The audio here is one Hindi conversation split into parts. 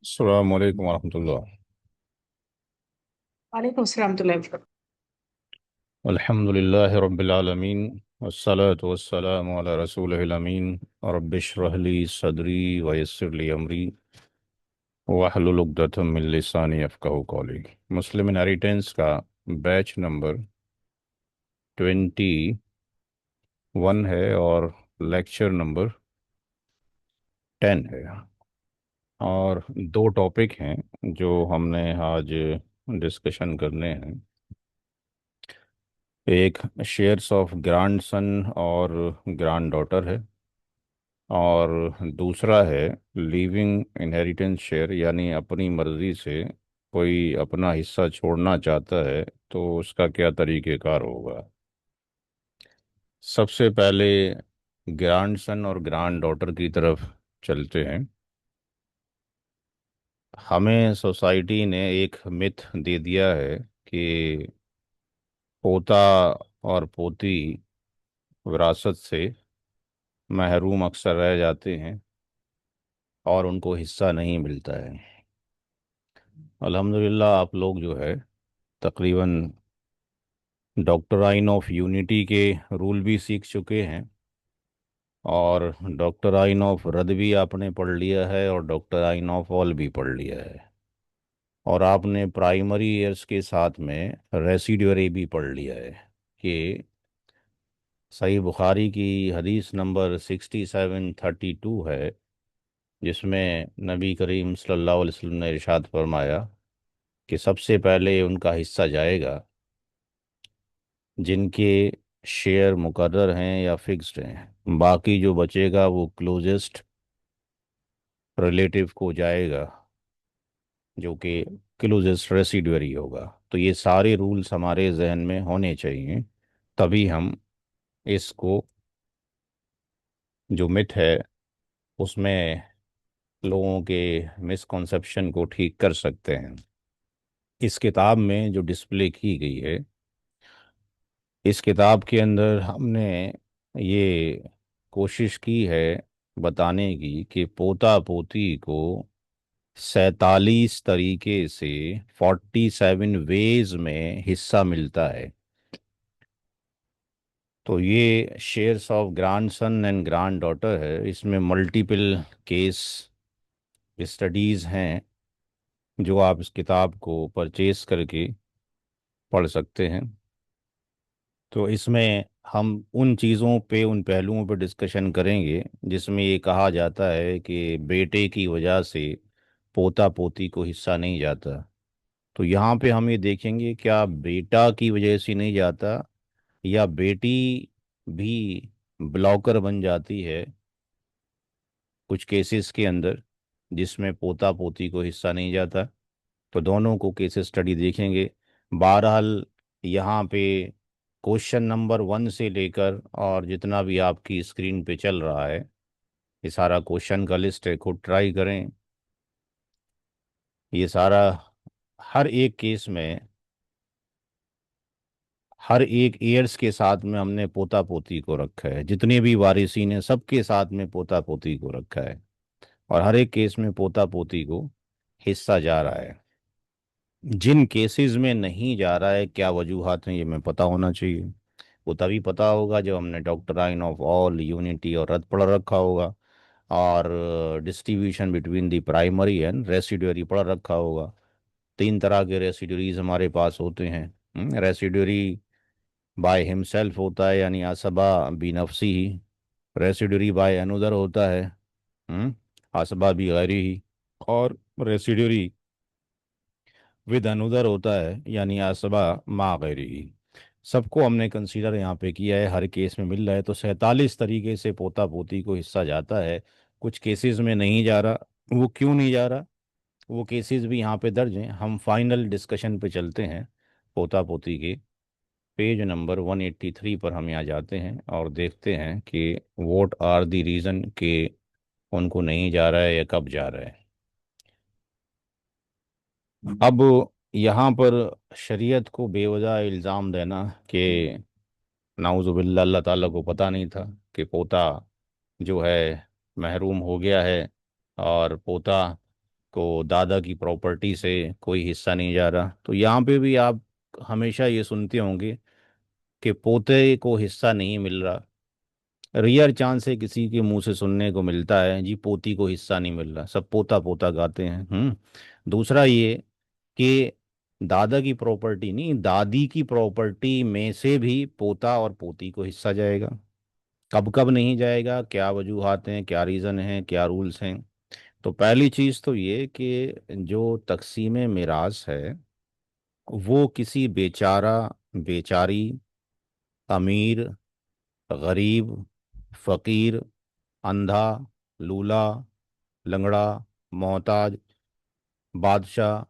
अस्सलाम वालेकुम वरहमतुल्लाह। वालेकुम अस्सलाम warahmatullahi। अल्हम्दुलिल्लाहि रब्बिल आलमीन वस्सलातु वस्सलामु अला रसूलिहिल अमीन। रब्बिश्रह ली सदरी व यस्सिर ली अमरी वहलुल उक़दतम मिन लिसानी यफ़क़हू क़ौली। मुस्लिम इनहेरिटेंस का बैच नंबर 21 है और लेक्चर नंबर 10 है। और दो टॉपिक हैं जो हमने आज डिस्कशन करने हैं। एक शेयर्स ऑफ ग्रैंड सन और ग्रैंड डॉटर है, और दूसरा है लीविंग इनहेरिटेंस शेयर, यानी अपनी मर्जी से कोई अपना हिस्सा छोड़ना चाहता है तो उसका क्या तरीक़ेकार होगा। सबसे पहले ग्रैंड सन और ग्रैंड डॉटर की तरफ चलते हैं। हमें सोसाइटी ने एक मिथ दे दिया है कि पोता और पोती विरासत से महरूम अक्सर रह जाते हैं और उनको हिस्सा नहीं मिलता है। अल्हम्दुलिल्लाह आप लोग जो है तकरीबन डॉक्ट्राइन ऑफ यूनिटी के रूल भी सीख चुके हैं, और डॉक्ट्राइन ऑफ रद भी आपने पढ़ लिया है, और डॉक्ट्राइन ऑफ ऑल भी पढ़ लिया है, और आपने प्राइमरी ईयर्स के साथ में रेसिड्यूअरी भी पढ़ लिया है कि सही बुखारी की हदीस नंबर 6732 है, जिसमें नबी करीम सल्लल्लाहु अलैहि वसल्लम ने इरशाद फरमाया कि सबसे पहले उनका हिस्सा जाएगा जिनके शेयर मुकर्रर हैं या फिक्स्ड हैं, बाकी जो बचेगा वो क्लोजेस्ट रिलेटिव को जाएगा, जो कि क्लोजेस्ट रेसिडुअरी होगा। तो ये सारे रूल्स हमारे जहन में होने चाहिए, तभी हम इसको, जो मिथ है उसमें लोगों के मिसकॉन्सेप्शन को ठीक कर सकते हैं। इस किताब में जो डिस्प्ले की गई है, इस किताब के अंदर हमने ये कोशिश की है बताने की कि पोता पोती को 47 तरीके से 47 वेज में हिस्सा मिलता है। तो ये shares of grand son and grand daughter है, इसमें मल्टीपल केस स्टडीज़ हैं जो आप इस किताब को परचेज करके पढ़ सकते हैं। तो इसमें हम उन चीज़ों पे, उन पहलुओं पे डिस्कशन करेंगे जिसमें ये कहा जाता है कि बेटे की वजह से पोता पोती को हिस्सा नहीं जाता। तो यहाँ पे हम ये देखेंगे क्या बेटा की वजह से नहीं जाता, या बेटी भी ब्लॉकर बन जाती है कुछ केसेस के अंदर जिसमें पोता पोती को हिस्सा नहीं जाता। तो दोनों को केसेस स्टडी देखेंगे। बहरहाल यहाँ पे क्वेश्चन नंबर 1 से लेकर और जितना भी आपकी स्क्रीन पे चल रहा है, ये सारा क्वेश्चन का लिस्ट है, खुद ट्राई करें। ये सारा हर एक केस में, हर एक ईयर्स के साथ में हमने पोता पोती को रखा है, जितने भी वारिसीन हैं सबके साथ में पोता पोती को रखा है, और हर एक केस में पोता पोती को हिस्सा जा रहा है। जिन केसेस में नहीं जा रहा है क्या वजूहात हैं, ये हमें पता होना चाहिए। वो तभी पता होगा जब हमने डॉक्ट्राइन ऑफ ऑल यूनिटी और रद पढ़ रखा होगा, और distribution between the primary and residuary पढ़ रखा होगा। तीन तरह के रेसिडुअरीज हमारे पास होते हैं। रेसिडुअरी बाय हिमसेल्फ होता है, यानी असबा बी नफसी ही। रेसिडुअरी बाय अनदर होता है, असबा बी गैरी ही। और रेसिडुअरी विद अनदर होता है, यानी असबा मा गैरी ही। सबको हमने कंसीडर यहाँ पे किया है, हर केस में मिल रहा है। तो 47 तरीके से पोता पोती को हिस्सा जाता है। कुछ केसेस में नहीं जा रहा, वो क्यों नहीं जा रहा, वो केसेस भी यहाँ पे दर्ज हैं। हम फाइनल डिस्कशन पे चलते हैं। पोता पोती के पेज नंबर 183 पर हम यहाँ जाते हैं और देखते हैं कि व्हाट आर द रीज़न के उनको नहीं जा रहा है या कब जा रहा है। अब यहाँ पर शरीयत को बेवजह इल्ज़ाम देना कि नाउज़ुबिल्लाह अल्लाह ताला को पता नहीं था कि पोता जो है महरूम हो गया है, और पोता को दादा की प्रॉपर्टी से कोई हिस्सा नहीं जा रहा। तो यहाँ पे भी आप हमेशा ये सुनते होंगे कि पोते को हिस्सा नहीं मिल रहा। रेयर चांस है किसी के मुंह से सुनने को मिलता है जी पोती को हिस्सा नहीं मिल रहा, सब पोता पोता गाते हैं। दूसरा ये कि दादा की प्रॉपर्टी नहीं, दादी की प्रॉपर्टी में से भी पोता और पोती को हिस्सा जाएगा। कब कब नहीं जाएगा, क्या वजूहात हैं, क्या रीज़न हैं, क्या रूल्स हैं। तो पहली चीज़ तो ये कि जो तकसीम मिरास है वो किसी बेचारा, बेचारी, अमीर, गरीब, फकीर, अंधा, लूला, लंगड़ा, मोहताज, बादशाह,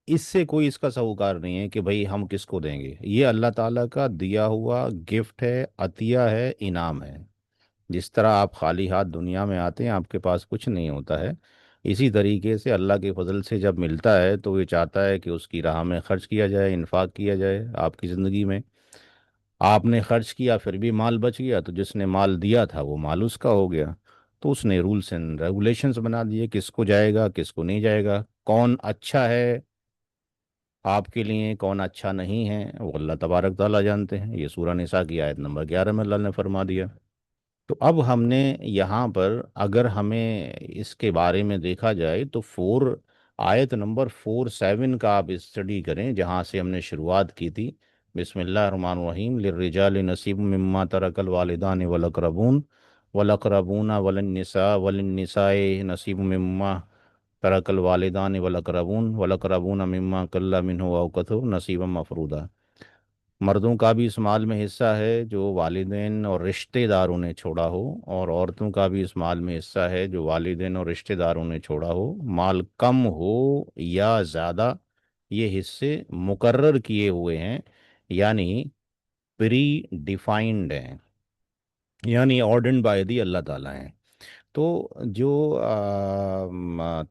इससे कोई इसका साहूकार नहीं है कि भाई हम किसको देंगे। ये अल्लाह ताला का दिया हुआ गिफ्ट है, अतिया है, इनाम है। जिस तरह आप खाली हाथ दुनिया में आते हैं, आपके पास कुछ नहीं होता है, इसी तरीके से अल्लाह के फजल से जब मिलता है तो ये चाहता है कि उसकी राह में खर्च किया जाए, इन्फाक किया जाए आपकी ज़िंदगी में। आपने खर्च किया फिर भी माल बच गया, तो जिसने माल दिया था वो माल उसका हो गया। तो उसने रूल्स एंड रेगुलेशंस बना दिए, किसको जाएगा किसको नहीं जाएगा, कौन अच्छा है आपके लिए, कौन अच्छा नहीं है, वो अल्लाह तबारक ताला जानते हैं। ये सूरह निसा की आयत नंबर 11 में अल्लाह ने फरमा दिया। तो अब हमने यहाँ पर अगर हमें इसके बारे में देखा जाए तो आयत नंबर 47 का आप स्टडी करें जहाँ से हमने शुरुआत की थी। बिस्मिल्लाहिर्रहमानिर्रहीम, लिर्रिजालि नसीब मिम्मा तरकल वालिदान वल अक़रबून वलिन्निसाए नसीब मिम्मा तरकल वालिदान वल अक़रबून मिम्मा कल्ला मिन्हु औ कथुर नसीबम मफरूदा। मर्दों का भी इस माल में हिस्सा है जो वालिदैन और रिश्तेदारों ने छोड़ा हो, और औरतों का भी इस माल में हिस्सा है जो वालिदैन और रिश्तेदारों ने छोड़ा हो। माल कम हो या ज़्यादा, ये हिस्से मुकर्रर किए हुए हैं, यानी प्री डिफाइंड हैं, यानी ऑर्डन्ड बाय दी अल्लाह ताला हैं। तो जो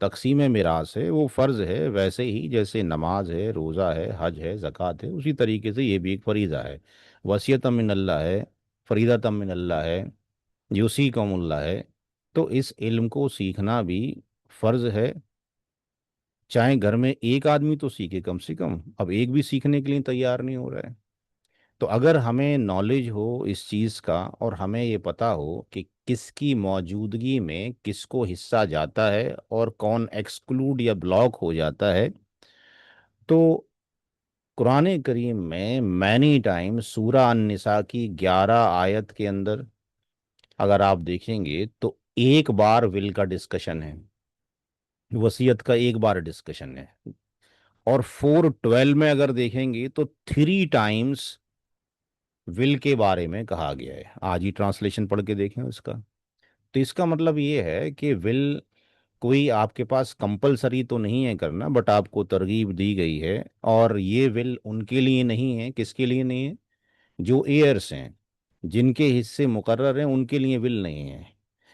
तकसीम मिरास है वो फ़र्ज़ है, वैसे ही जैसे नमाज है, रोज़ा है, हज है, ज़कात है, उसी तरीके से ये भी एक फ़रीज़ा है। वसीयत मिन अल्लाह है, फ़रीदत मिन अल्लाह है, यूसी कमुल्लाह है। तो इस इल्म को सीखना भी फ़र्ज़ है, चाहे घर में एक आदमी तो सीखे कम से कम। अब एक भी सीखने के लिए तैयार नहीं हो रहा है। तो अगर हमें नॉलेज हो इस चीज़ का और हमें ये पता हो कि किसकी मौजूदगी में किसको हिस्सा जाता है और कौन एक्सक्लूड या ब्लॉक हो जाता है, तो कुरान करीम में मैनी टाइम सूरा अन-निसा की 11 आयत के अंदर अगर आप देखेंगे तो एक बार विल का डिस्कशन है, वसीयत का एक बार डिस्कशन है। और 4:12 में अगर देखेंगे तो 3 टाइम्स विल के बारे में कहा गया है। आज ही ट्रांसलेशन पढ़ के देखें उसका। तो इसका मतलब ये है कि विल कोई आपके पास कंपलसरी तो नहीं है करना, बट आपको तरगीब दी गई है। और ये विल उनके लिए नहीं है, किसके लिए नहीं है, जो एयर्स हैं, जिनके हिस्से मुकर्रर हैं उनके लिए विल नहीं है।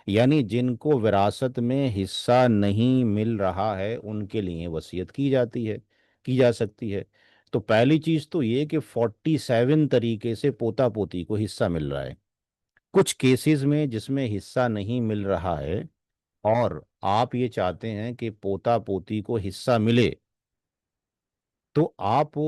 यानी जिनको विरासत में हिस्सा नहीं मिल रहा है उनके लिए वसीयत की जाती है, की जा सकती है। तो पहली चीज़ तो ये कि 47 तरीके से पोता पोती को हिस्सा मिल रहा है। कुछ केसेस में जिसमें हिस्सा नहीं मिल रहा है और आप ये चाहते हैं कि पोता पोती को हिस्सा मिले, तो आप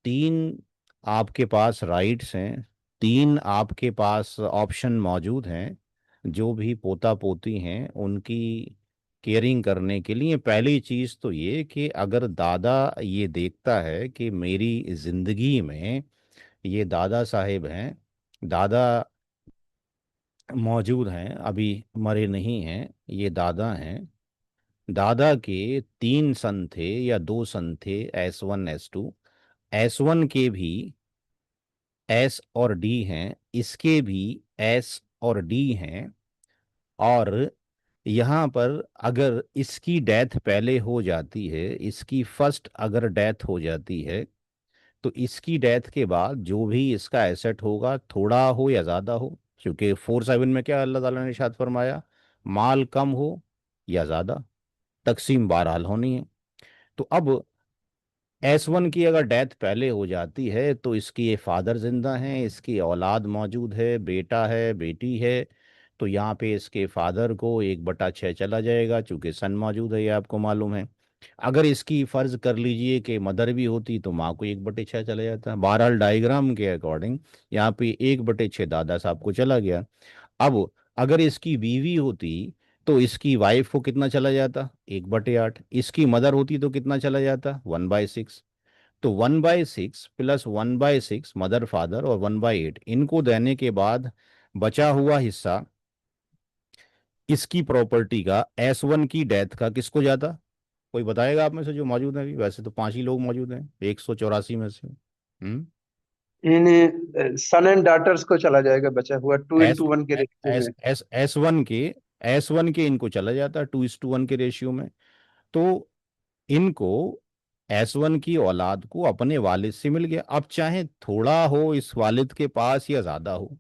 3 आपके पास राइट्स हैं, 3 आपके पास ऑप्शन मौजूद हैं जो भी पोता पोती हैं उनकी केयरिंग करने के लिए। पहली चीज़ तो ये कि अगर दादा ये देखता है कि मेरी ज़िंदगी में ये दादा साहेब हैं, दादा मौजूद हैं, अभी मरे नहीं हैं, ये दादा हैं, दादा के 3 सन थे या 2 सन थे, S1 S2, S1 के भी एस और डी हैं, इसके भी एस और डी हैं। और यहाँ पर अगर इसकी डेथ पहले हो जाती है, इसकी फर्स्ट अगर डेथ हो जाती है, तो इसकी डेथ के बाद जो भी इसका एसेट होगा, थोड़ा हो या ज़्यादा हो, क्योंकि 4:7 में क्या अल्लाह ताला ने इरशाद फरमाया, माल कम हो या ज़्यादा, तकसीम बहरहाल होनी है। तो अब S1 की अगर डेथ पहले हो जाती है तो इसकी ये फादर जिंदा हैं, इसकी औलाद मौजूद है, बेटा है, बेटी है, तो यहाँ पे इसके फादर को 1/6 चला जाएगा, चूंकि सन मौजूद है, ये आपको मालूम है। अगर इसकी फर्ज कर लीजिए कि मदर भी होती तो माँ को 1/6 चला जाता। बहरहाल डायग्राम के अकॉर्डिंग यहाँ पे 1/6 दादा साहब को चला गया। अब अगर इसकी बीवी होती तो इसकी वाइफ को कितना चला जाता? 1/8। इसकी मदर होती तो कितना चला जाता? 1/6। तो 1/6 प्लस 1/6 मदर फादर और 1/8 इनको देने के बाद बचा हुआ हिस्सा इसकी प्रॉपर्टी का S1 की डेथ का किसको जाता? कोई बताएगा आप में से जो मौजूद है अभी? वैसे तो 5 ही लोग मौजूद हैं 184 में से। इन सन एंड डॉटर्स को चला जाएगा बचा हुआ, टू एस इंटू वन के रेशियो एस में। एस एस वन के इनको चला जाता है 2:1 के रेशियो में। तो इनको S1 की औलाद को अपने वालिद से मिल गया। अब चाहे थोड़ा हो इस वालिद के पास या ज्यादा हो,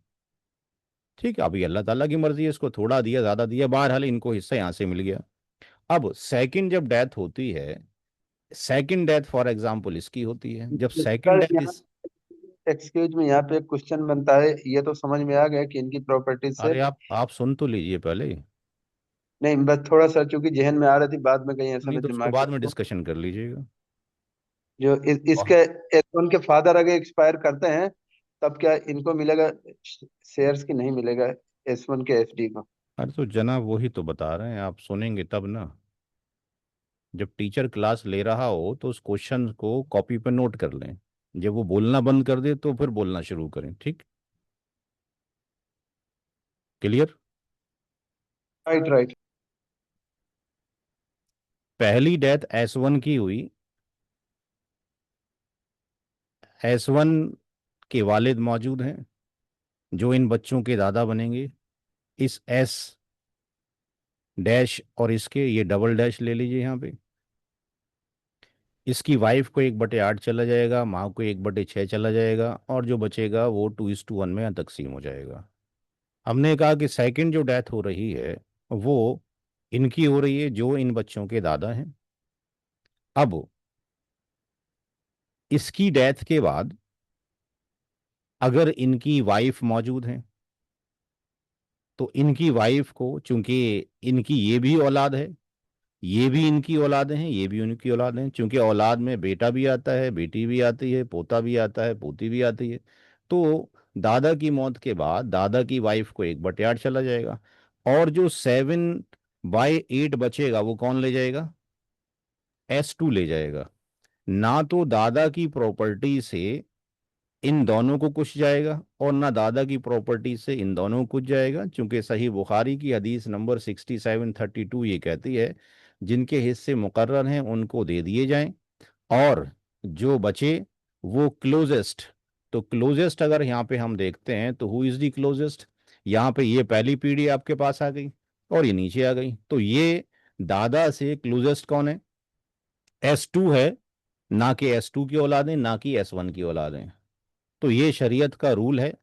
ठीक है, अभी अल्लाह ताला की मर्जी है, इसको थोड़ा दिया ज्यादा दिया, बहरहाल इनको हिस्सा यहां से मिल गया। अब सेकंड जब डेथ होती है, सेकंड डेथ फॉर एग्जांपल इसकी होती है, जब सेकंड सर डेथ यहाँ, इस। एक्सक्यूज में, यहाँ पे एक क्वेश्चन बनता है, ये तो समझ में आ गया कि इनकी प्रॉपर्टीज से। अरे आप सुन तो लीजिए पहले। नहीं, बस थोड़ा सा चूंकि जहन में आ रही थी, बाद में कहीं ऐसा नहीं ना तो उसको दिमाग बाद में में हो। डिस्कशन कर लीजिएगा। जो इसके एस1 के फादर अगर एक्सपायर करते हैं, तब क्या इनको मिलेगा शेयर्स की? नहीं मिलेगा एस1 के एफडी को। अरे तो जनाब वही तो बता रहे हैं, आप सुनेंगे तब ना। जब टीचर क्लास ले रहा हो तो उस क्वेश्चन को कॉपी पर नोट कर लें। जब वो बोलना बंद कर दे तो फिर बोलना शुरू करें, ठीक? क्लियर? Right right. पहली डेथ S1 की हुई। S1 के वालिद मौजूद हैं जो इन बच्चों के दादा बनेंगे। इस S डैश और इसके ये डबल डैश ले लीजिए यहाँ पे। इसकी वाइफ को 1/8 चला जाएगा, माँ को 1/6 चला जाएगा, और जो बचेगा वो 2:1 में तकसीम हो जाएगा। हमने कहा कि सेकंड जो डेथ हो रही है वो इनकी हो रही है जो इन बच्चों के दादा हैं। अब इसकी डेथ के बाद अगर इनकी वाइफ मौजूद है तो इनकी वाइफ को, चूंकि इनकी ये भी औलाद है, ये भी इनकी औलाद हैं, ये भी उनकी औलाद हैं, चूंकि औलाद में बेटा भी आता है, बेटी भी आती है, पोता भी आता है, पोती भी आती है। तो दादा की मौत के बाद दादा की वाइफ को 1/8 चला जाएगा, और जो 7/8 बचेगा वो कौन ले जाएगा? S2 ले जाएगा। ना तो दादा की प्रॉपर्टी से इन दोनों को कुछ जाएगा, और ना दादा की प्रॉपर्टी से इन दोनों को कुछ जाएगा, क्योंकि सही बुखारी की हदीस नंबर 6732 ये कहती है जिनके हिस्से मुकर्रर हैं उनको दे दिए जाएं, और जो बचे वो क्लोजेस्ट। तो क्लोजेस्ट अगर यहाँ पे हम देखते हैं तो हु इज द क्लोजेस्ट? यहाँ पे ये पहली पीढ़ी आपके पास आ गई और ये नीचे आ गई, तो ये दादा से क्लोजेस्ट कौन है? S2 है। ना कि S2 की औलादें, ना कि S1 की औलादें। तो ये शरीयत का रूल है,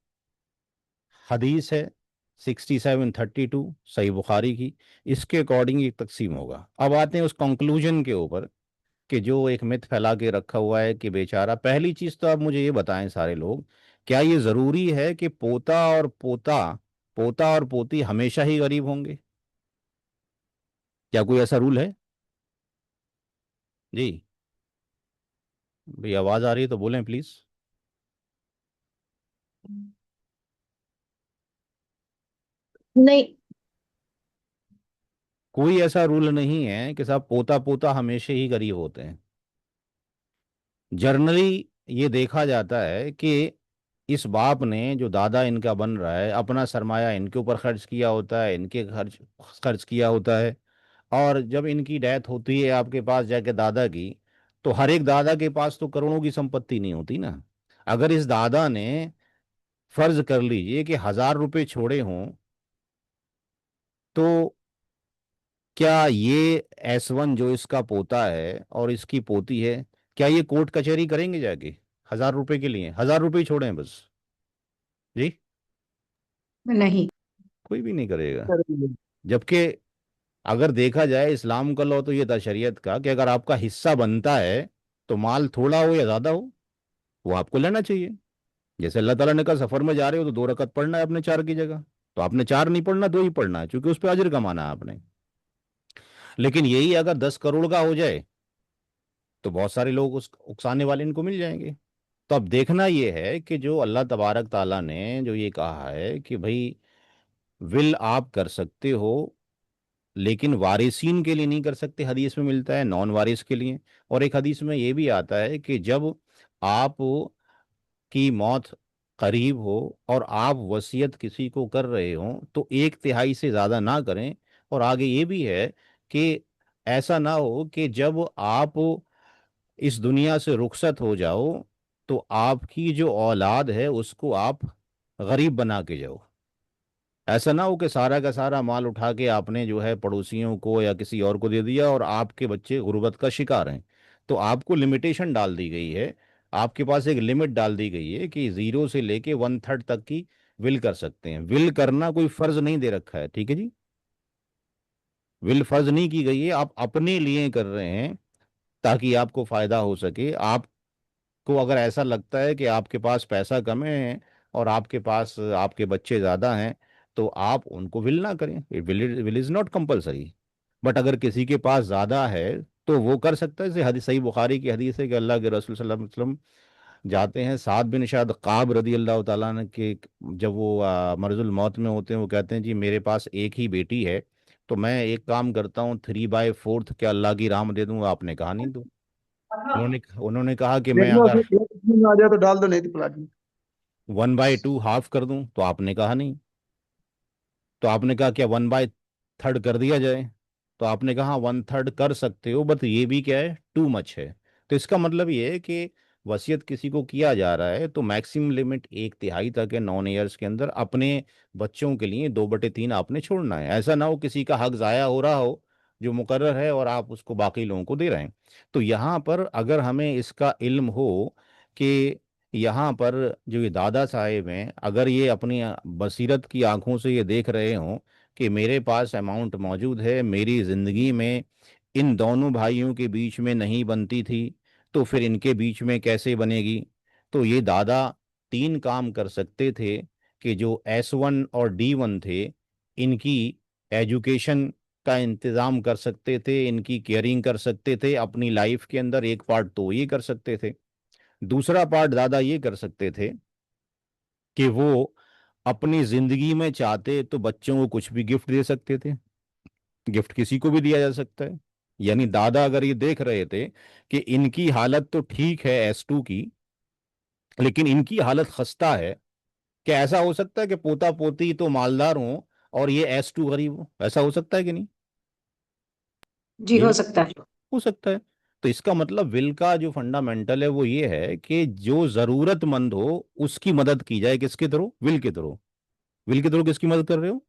हदीस है 6732 सही बुखारी की। इसके अकॉर्डिंग एक तकसीम होगा। अब आते हैं उस कंक्लूजन के ऊपर कि जो एक मिथ फैला के रखा हुआ है कि बेचारा। पहली चीज तो आप मुझे ये बताएं सारे लोग, क्या ये जरूरी है कि पोता और पोती हमेशा ही गरीब होंगे? क्या कोई ऐसा रूल है? जी भाई, आवाज आ रही है तो बोलें प्लीज। नहीं। कोई ऐसा रूल नहीं है कि साहब पोता पोता हमेशा ही गरीब होते हैं। जर्नली ये देखा जाता है कि इस बाप ने, जो दादा इनका बन रहा है, अपना सरमाया इनके ऊपर खर्च किया होता है, इनके खर्च खर्च किया होता है। और जब इनकी डेथ होती है आपके पास जाके दादा की, तो हर एक दादा के पास तो करोड़ों की संपत्ति नहीं होती ना। अगर इस दादा ने, फर्ज कर लीजिए कि 1,000 रुपए छोड़े हों, तो क्या ये S1 जो इसका पोता है और इसकी पोती है, क्या ये कोर्ट कचहरी करेंगे जाके 1,000 रुपए के लिए? 1,000 रुपए ही छोड़े हैं बस। जी, नहीं। कोई भी नहीं करेगा। जबकि अगर देखा जाए इस्लाम का लॉ तो ये था शरीयत का कि अगर आपका हिस्सा बनता है तो माल थोड़ा हो या ज्यादा हो वो आपको लेना चाहिए। जैसे अल्लाह ताला ने कहा सफर में जा रहे हो तो 2 रकत पढ़ना है अपने 4 की जगह। तो आपने 4 नहीं पढ़ना, 2 ही पढ़ना है, क्योंकि उस पर अजर कमाना है आपने। लेकिन यही अगर 10 करोड़ का हो जाए तो बहुत सारे लोग उस उकसाने वाले इनको मिल जाएंगे। तो अब देखना ये है कि जो अल्लाह तबारक ताला ने जो ये कहा है कि भाई विल आप कर सकते हो, लेकिन वारिसीन के लिए नहीं कर सकते, हदीस में मिलता है नॉन वारिस के लिए। और एक हदीस में ये भी आता है कि जब आप की मौत करीब हो और आप वसीयत किसी को कर रहे हो तो 1/3 से ज़्यादा ना करें। और आगे ये भी है कि ऐसा ना हो कि जब आप इस दुनिया से रुखसत हो जाओ तो आपकी जो औलाद है उसको आप गरीब बना के जाओ। ऐसा ना हो कि सारा का सारा माल उठा के आपने जो है पड़ोसियों को या किसी और को दे दिया और आपके बच्चे गुर्बत का शिकार हैं। तो आपको लिमिटेशन डाल दी गई है, आपके पास एक लिमिट डाल दी गई है कि 0 से लेके 1/3 तक की विल कर सकते हैं। विल करना कोई फर्ज नहीं दे रखा है, ठीक है जी। विल फर्ज नहीं की गई है, आप अपने लिए कर रहे हैं ताकि आपको फायदा हो सके। आपको अगर ऐसा लगता है कि आपके पास पैसा कम है और आपके पास आपके बच्चे ज़्यादा हैं तो आप उनको विल ना करें, will will is not compulsory. But अगर किसी के पास ज़्यादा है तो वो कर सकता है। जैसे हदीस सही बुखारी की हदीस है कि अल्लाह के रसूल सल्लल्लाहु अलैहि वसल्लम जाते हैं, साद बिन शायद काब रदी अल्लाह ताला अन्हु के, जब वो मर्जुल मौत में होते हैं, वो कहते हैं जी मेरे पास एक ही बेटी है, तो मैं एक काम करता हूँ 3/4 क्या अल्लाह की राह में दे दूंगा। आपने कहा नहीं दो। उन्होंने उन्होंने कहा कि मैं देखना अगर उसमें एक में आ जाए तो डाल दो, नहीं तो प्लाट में। 1/2 हाफ कर दूं, तो आपने कहा नहीं। तो आपने कहा क्या 1/3 कर दिया जाए, तो आपने कहा 1/3 कर सकते हो, बट ये भी क्या है, टू मच है। तो इसका मतलब ये है कि वसीयत किसी को किया जा रहा है तो मैक्सिमम लिमिट 1/3 तक है, 9 ईयर्स के अंदर अपने बच्चों के लिए 2/3 आपने छोड़ना है। ऐसा ना हो किसी का हक ज़ाया हो रहा हो जो मुकर्रर है और आप उसको बाकी लोगों को दे रहे हैं। तो यहाँ पर अगर हमें इसका इल्म हो कि यहाँ पर जो ये दादा साहेब हैं, अगर ये अपनी बसीरत की आंखों से ये देख रहे हों कि मेरे पास अमाउंट मौजूद है, मेरी ज़िंदगी में इन दोनों भाइयों के बीच में नहीं बनती थी, तो फिर इनके बीच में कैसे बनेगी। तो ये दादा 3 काम कर सकते थे कि जो S1 और D1 थे इनकी एजुकेशन का इंतज़ाम कर सकते थे, इनकी केयरिंग कर सकते थे अपनी लाइफ के अंदर। एक पार्ट तो ये कर सकते थे। दूसरा पार्ट दादा ये कर सकते थे कि वो अपनी जिंदगी में चाहते तो बच्चों को कुछ भी गिफ्ट दे सकते थे। गिफ्ट किसी को भी दिया जा सकता है। यानी दादा अगर ये देख रहे थे कि इनकी हालत तो ठीक है S2 की, लेकिन इनकी हालत खस्ता है, क्या ऐसा हो सकता है कि पोता पोती तो मालदार हों और ये S2 गरीब हो? ऐसा हो सकता है कि नहीं? जी ये हो भी सकता है। हो सकता है। तो इसका मतलब विल का जो फंडामेंटल है वो ये है कि जो जरूरतमंद हो उसकी मदद की जाए। किसके थ्रू? विल के थ्रू। विल के थ्रू किसकी मदद कर रहे हो?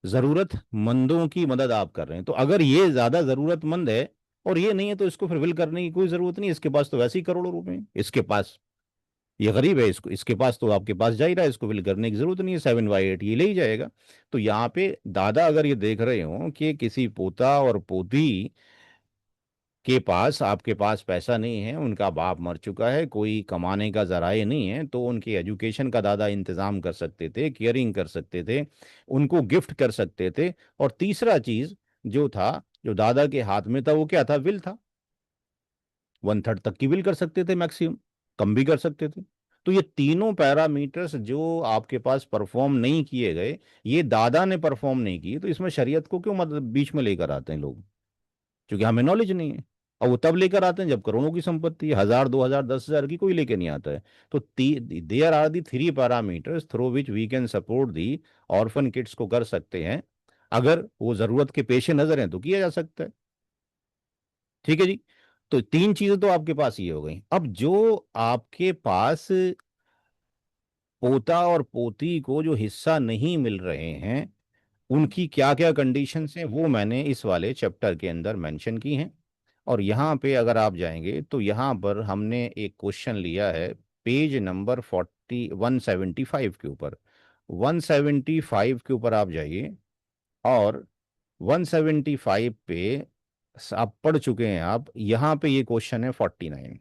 जरूरतमंदों की मदद आप कर रहे हैं। तो अगर ये ज्यादा जरूरतमंद है और ये नहीं है तो इसको फिर विल करने की कोई जरूरत नहीं। इसके पास तो वैसे ही करोड़ों रुपए हैं, इसके पास ये गरीब है, इसको इसके पास तो आपके पास जा ही रहा है, इसको विल करने की जरूरत नहीं है, 7/8 ये ले ही जाएगा। तो यहाँ पे दादा अगर ये देख रहे हो कि किसी पोता और पोती के पास, आपके पास पैसा नहीं है, उनका बाप मर चुका है, कोई कमाने का जराए नहीं है, तो उनकी एजुकेशन का दादा इंतजाम कर सकते थे, केयरिंग कर सकते थे, उनको गिफ्ट कर सकते थे। और तीसरा चीज जो था, जो दादा के हाथ में था, वो क्या था? विल था। 1/3 तक की विल कर सकते थे मैक्सिमम, कम भी कर सकते थे। तो ये तीनों पैरामीटर्स जो आपके पास परफॉर्म नहीं किए गए, ये दादा ने परफॉर्म नहीं किए, तो इसमें शरीयत को क्यों मतलब बीच में लेकर आते हैं लोग? क्योंकि हमें नॉलेज नहीं है। और वो तब लेकर आते हैं जब करोड़ों की संपत्ति है, 1,000 2,000 10,000 की कोई लेके नहीं आता है। तो there are the 3 parameters through which we can support the orphan kids को कर सकते हैं। अगर वो जरूरत के पेश नजर हैं तो किया जा सकता है। ठीक है जी। तो 3 चीजें तो आपके पास ये हो गई। अब जो आपके पास पोता और पोती को जो हिस्सा नहीं मिल रहे हैं उनकी क्या क्या कंडीशंस हैं वो मैंने इस वाले चैप्टर के अंदर मेंशन की हैं। और यहाँ पे अगर आप जाएंगे तो यहाँ पर हमने एक क्वेश्चन लिया है पेज नंबर 175 के ऊपर। 175 के ऊपर आप जाइए और 175 पे आप पढ़ चुके हैं। आप यहाँ पे ये क्वेश्चन है 49।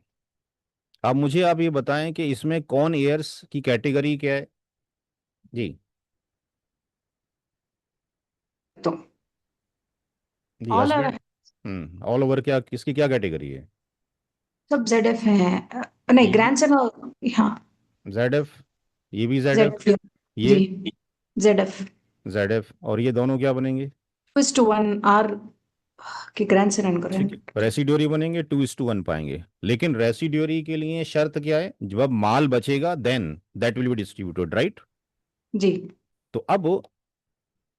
अब मुझे आप ये बताएं कि इसमें कौन एयर्स की कैटेगरी क्या है जी? तो जी all are, husband. All over क्या, किसकी क्या कैटेगरी है? सब ZF है। नहीं, ये भी ग्रैंड सन। हाँ, ZF, ये भी ZF, ZF। जी, ये ZF। ZF, और ये दोनों क्या बनेंगे? 2:1 आर के ग्रैंड सन एंड ठीक है, ग्रैंड। रेसिड्यूरी बनेंगे, 2:1 पाएंगे। लेकिन रेसिड्यूरी के लिए शर्त क्या है? जब माल बचेगा then that will be distributed, right? जी। तो अब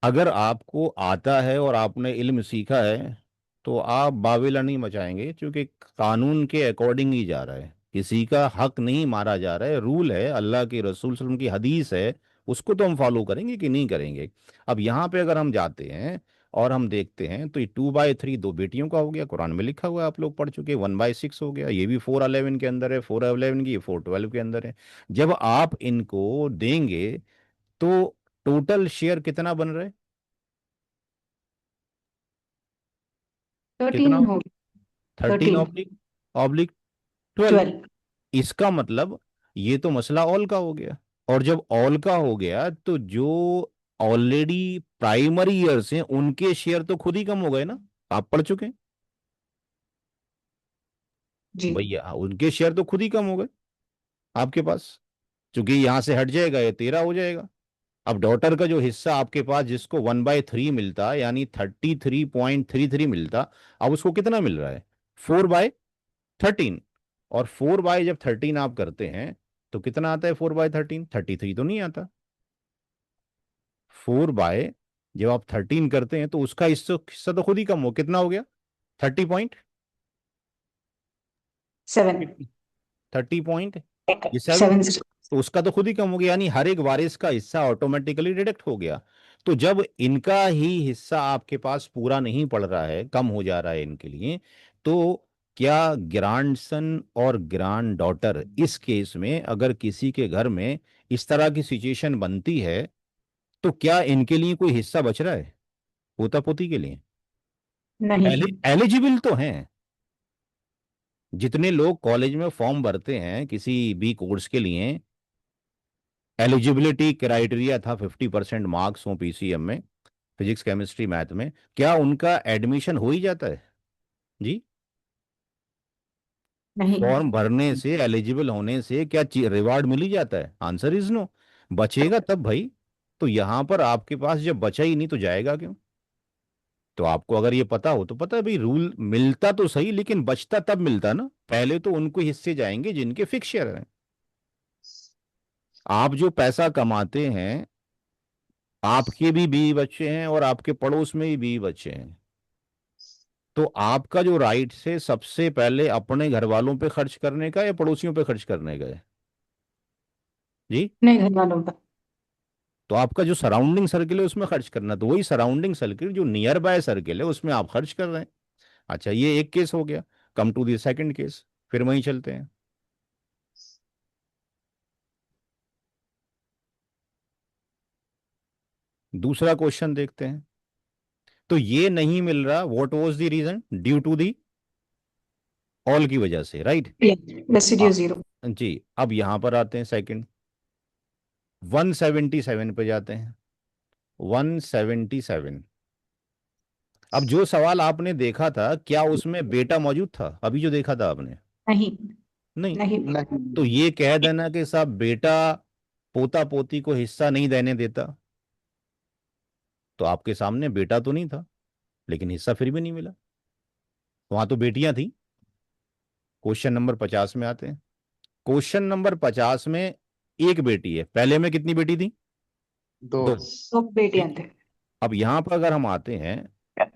अगर आपको आता है और आपने इल्म सीखा है तो आप बावेला नहीं मचाएंगे, क्योंकि कानून के अकॉर्डिंग ही जा रहा है, किसी का हक नहीं मारा जा रहा है। रूल है, अल्लाह के रसूल सल्लल्लाहु अलैहि वसल्लम की हदीस है, उसको तो हम फॉलो करेंगे कि नहीं करेंगे। अब यहाँ पे अगर हम जाते हैं और हम देखते हैं तो ये 2/3 दो बेटियों का हो गया, कुरान में लिखा हुआ है, आप लोग पढ़ चुके हैं। 1/6 हो गया, ये भी 411 के अंदर है, 411 की, ये 412 के अंदर है। जब आप इनको देंगे तो टोटल शेयर कितना बन रहा है? 13 कितना? हो। 13 13। Oblique oblique 12। 12। इसका मतलब ये तो मसला ऑल का हो गया। और जब ऑल का हो गया तो जो ऑलरेडी प्राइमरी ईयर्स हैं उनके शेयर तो खुद ही कम हो गए ना, आप पढ़ चुके हैं जी। भैया, उनके शेयर तो खुद ही कम हो गए आपके पास, क्योंकि यहां से हट जाएगा, ये 13 हो जाएगा। अब डॉटर का जो हिस्सा आपके पास, जिसको 1/3 मिलता, यानी 33.33 मिलता, अब उसको कितना मिल रहा है? 4/13। और 4/13 आप करते हैं तो कितना आता है? 4/13, 33 तो नहीं आता। 4 बाय जब आप 13 करते हैं तो उसका हिस्सा हिस्सा तो खुद ही कम हो, कितना हो गया? 30 7। 30 ये 7। 7। तो उसका तो खुद ही कम हो गया, यानी हर एक वारिस का हिस्सा ऑटोमेटिकली डिडक्ट हो गया। तो जब इनका ही हिस्सा आपके पास पूरा नहीं पड़ रहा है, कम हो जा रहा है इनके लिए, तो क्या ग्रांडसन और ग्रांड डॉटर, इस केस में अगर किसी के घर में इस तरह की सिचुएशन बनती है तो क्या इनके लिए कोई हिस्सा बच रहा है पोता पोती के लिए? नहीं। एलिजिबल तो हैं। जितने लोग कॉलेज में फॉर्म भरते हैं किसी भी कोर्स के लिए, एलिजिबिलिटी क्राइटेरिया था 50% मार्क्स हो पीसीएम में, फिजिक्स केमिस्ट्री मैथ में, क्या उनका एडमिशन हो ही जाता है? जी, नहीं। फॉर्म भरने से, एलिजिबल होने से क्या रिवार्ड मिल ही जाता है? Answer is no. बचेगा तब भाई। तो यहां पर आपके पास जब बचा ही नहीं तो जाएगा क्यों? तो आपको अगर ये पता हो तो पता है भाई, रूल मिलता तो सही लेकिन बचता तब मिलता ना, पहले तो उनको हिस्से जाएंगे जिनके फिक्स शेयर हैं। आप जो पैसा कमाते हैं, आपके भी बीवी बच्चे हैं और आपके पड़ोस में भी बीवी बच्चे हैं, तो आपका जो राइट से सबसे पहले अपने घर वालों पे खर्च करने का या पड़ोसियों पे खर्च करने का है? जी, नहीं, घर वालों पर। तो आपका जो सराउंडिंग सर्किल है उसमें खर्च करना, तो वही सराउंडिंग सर्किल जो नियर बाय सर्किल है उसमें आप खर्च कर रहे हैं। अच्छा, ये एक केस हो गया। Come to the second case, फिर वहीं चलते हैं। दूसरा क्वेश्चन देखते हैं। तो ये नहीं मिल रहा, what was the reason? Due to the ऑल की वजह से, राइट? रेसिड्यू 0। जी, अब यहां पर आते हैं सेकंड, 177 पे जाते हैं। 177। अब जो सवाल आपने देखा था, क्या उसमें बेटा मौजूद था अभी जो देखा था आपने? नहीं। नहीं। नहीं। तो नहीं। ये कह देना कि साहब बेटा पोता पोती को हिस्सा नहीं देने देता, तो आपके सामने बेटा तो नहीं था लेकिन हिस्सा फिर भी नहीं मिला, वहां तो बेटियां थी। क्वेश्चन नंबर 50 में आते हैं। क्वेश्चन नंबर 50 में एक बेटी है, पहले में कितनी बेटी थी? दो। दो। तो बेटियां ठीक। थे। अब यहां पर अगर हम आते हैं,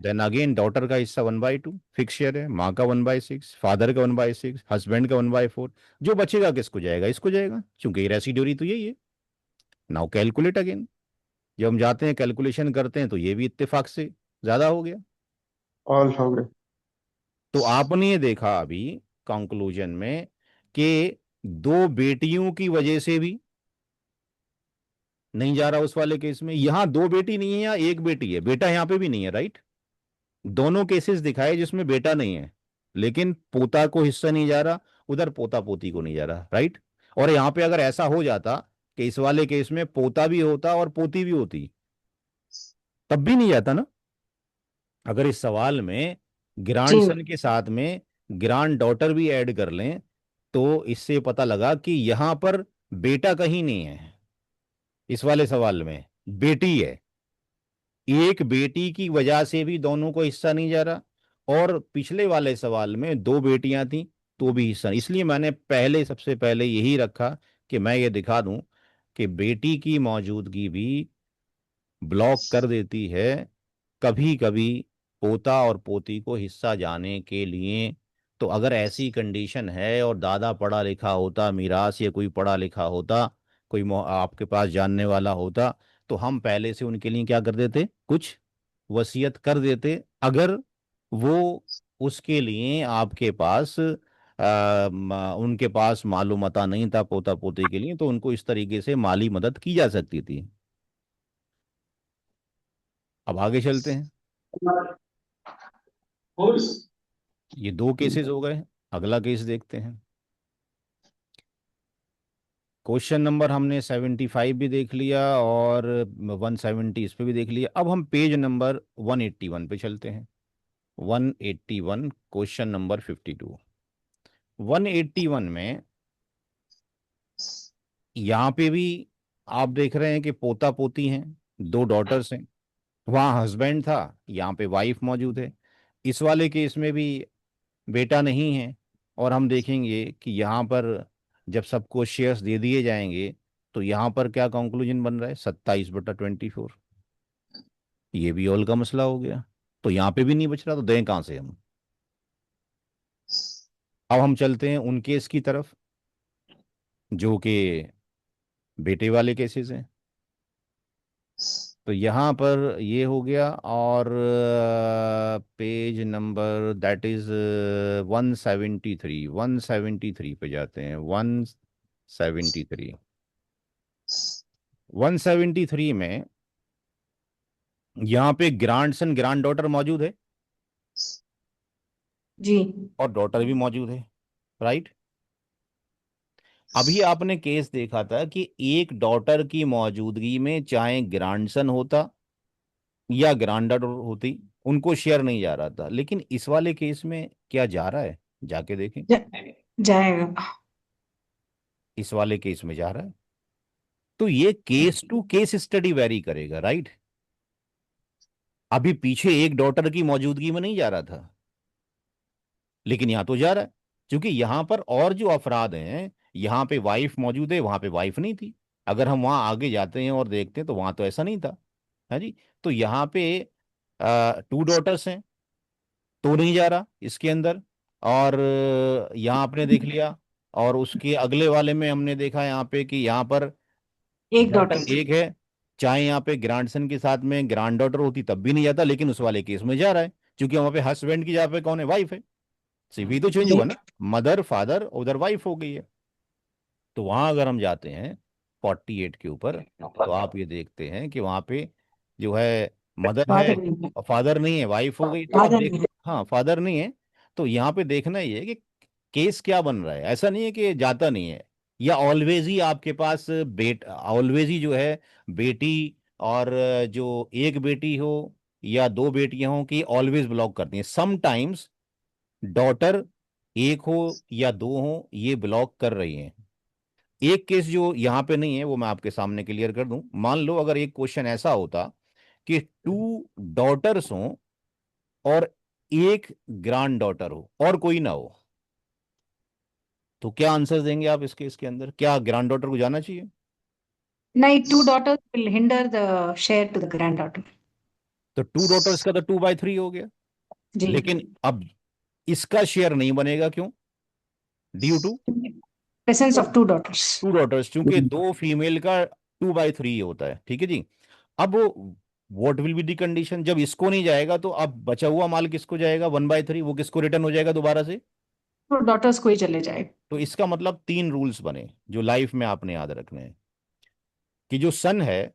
देन अगेन डॉटर का हिस्सा 1/2 फिक्स शेयर है, माँ का 1/6, फादर का 1/6, हस्बैंड का 1/4। जो बचेगा किसको जाएगा? इसको जाएगा, क्योंकि रेसिड्यूरी तो यही है। Now calculate again. जब हम जाते हैं कैलकुलेशन करते हैं तो ये भी इत्तेफाक से ज्यादा हो गया। ऑल हो गए। तो आपने ये देखा अभी कंक्लूजन में कि दो बेटियों की वजह से भी नहीं जा रहा उस वाले केस में। यहां दो बेटी नहीं है, या एक बेटी है, बेटा यहां पे भी नहीं है, राइट? दोनों केसेस दिखाए जिसमें बेटा नहीं है, लेकिन पोता को हिस्सा नहीं जा रहा, उधर पोता पोती को नहीं जा रहा, राइट? और यहां पे अगर ऐसा हो जाता कि इस वाले केस में पोता भी होता और पोती भी होती, तब भी नहीं जाता ना। अगर इस सवाल में जी ग्रांडसन के साथ में ग्रांड डॉटर भी ऐड कर लें तो इससे पता लगा कि यहां पर बेटा कहीं नहीं है। इस वाले सवाल में बेटी है। एक बेटी की वजह से भी दोनों को हिस्सा नहीं जा रहा, और पिछले वाले सवाल में दो बेटियां थी तो भी हिस्सा नहीं। इसलिए मैंने पहले, सबसे पहले यही रखा कि मैं ये दिखा दूं कि बेटी की मौजूदगी भी ब्लॉक कर देती है कभी कभी पोता और पोती को हिस्सा जाने के लिए। तो अगर ऐसी कंडीशन है और दादा पढ़ा लिखा होता, मिरास या कोई पढ़ा लिखा होता, कोई आपके पास जानने वाला होता, तो हम पहले से उनके लिए क्या कर देते, कुछ वसीयत कर देते। अगर वो उसके लिए आपके पास उनके पास मालूमता नहीं था पोता पोती के लिए, तो उनको इस तरीके से माली मदद की जा सकती थी। अब आगे चलते हैं। ये दो केसेस हो गए, अगला केस देखते हैं। क्वेश्चन नंबर हमने 75 भी देख लिया और 170 इस पे भी देख लिया। अब हम पेज नंबर 181 पे चलते हैं। 181, क्वेश्चन नंबर 52। 181 में यहाँ पे भी आप देख रहे हैं कि पोता पोती हैं, दो डॉटर्स हैं। वहाँ हस्बैंड था, यहाँ पे वाइफ मौजूद है। इस वाले केस में भी बेटा नहीं है। और हम देखेंगे कि यहाँ पर जब सबको शेयर्स दे दिए जाएंगे तो यहाँ पर क्या कंक्लूजन बन रहा है, 27/24। ये भी ऑल का मसला हो गया। तो यहाँ पे भी नहीं बच रहा, तो दें कहाँ से हम। अब हम चलते हैं उन केस की तरफ जो कि बेटे वाले केसेस हैं। तो यहाँ पर ये हो गया, और पेज नंबर दैट इज 173, 173 पे जाते हैं। 173, 173 में यहाँ पे ग्रैंडसन ग्रैंड डॉटर मौजूद है जी और डॉटर भी मौजूद है, राइट। अभी आपने केस देखा था कि एक डॉटर की मौजूदगी में चाहे ग्रैंडसन होता या ग्रैंडडॉटर होती, उनको शेयर नहीं जा रहा था। लेकिन इस वाले केस में क्या जा रहा है, जाके देखें। जा, जाएगा। इस वाले केस में जा रहा है। तो ये case to case study vary करेगा, राइट। अभी पीछे एक डॉटर की मौजूदगी में नहीं जा रहा था, लेकिन यहां तो जा रहा है। क्योंकि यहां पर और जो अफराद हैं, यहां पे वाइफ मौजूद है, वहां पे वाइफ नहीं थी। अगर हम वहां आगे जाते हैं और देखते हैं तो वहां तो ऐसा नहीं था, है जी। तो यहाँ पे टू डॉटर्स हैं तो नहीं जा रहा इसके अंदर। और यहाँ आपने देख लिया, और उसके अगले वाले में हमने देखा यहाँ पे कि यहाँ पर एक डॉटर डॉटर। एक है। चाहे यहाँ पे ग्रैंडसन के साथ में ग्रैंड डॉटर होती तब भी नहीं जाता, लेकिन उस वाले केस में जा रहा है क्योंकि वहां पे हस्बैंड की जगह पे कौन है, वाइफ है। सीवी तो चेंज हुआ ना, मदर फादर उधर वाइफ हो गई है। तो वहां अगर हम जाते हैं 48 के ऊपर, तो आप ये देखते हैं कि वहां पे जो है मदर है फादर नहीं। और फादर नहीं है, वाइफ हो गई। तो आप फादर देख, नहीं है। हाँ फादर नहीं है। तो यहाँ पे देखना ये है कि केस क्या बन रहा है। ऐसा नहीं है कि जाता नहीं है, या ऑलवेज ही आपके पास ऑलवेज ही जो है बेटी, और जो एक बेटी हो या दो बेटियां हो, कि ऑलवेज ब्लॉक करती हैं। समटाइम्स डॉटर एक हो या दो हो, ये ब्लॉक कर रही हैं। एक केस जो यहाँ पे नहीं है वो मैं आपके सामने क्लियर कर दूं। मान लो अगर एक क्वेश्चन ऐसा होता कि टू डॉटर्स हो और एक ग्रैंड डॉटर हो और कोई ना हो, तो क्या आंसर देंगे आप इस केस के अंदर? क्या ग्रैंड डॉटर को जाना चाहिए? नहीं, two daughters will hinder the share to the granddaughter. तो टू डॉटर्स का तो 2/3 हो गया। जी। लेकिन अब इसका शेयर नहीं बनेगा, क्यों? Due to presence of two daughters. Two daughters, क्योंकि दो फीमेल का 2/3 होता है, ठीक है जी। अब what will be the condition, जब इसको नहीं जाएगा तो अब बचा हुआ माल किसको जाएगा, 1/3, वो किसको रिटर्न हो जाएगा दोबारा से? तो डॉटर्स को ही चले जाए। तो इसका मतलब तीन रूल्स बने जो लाइफ में आपने याद रखने हैं, कि जो सन है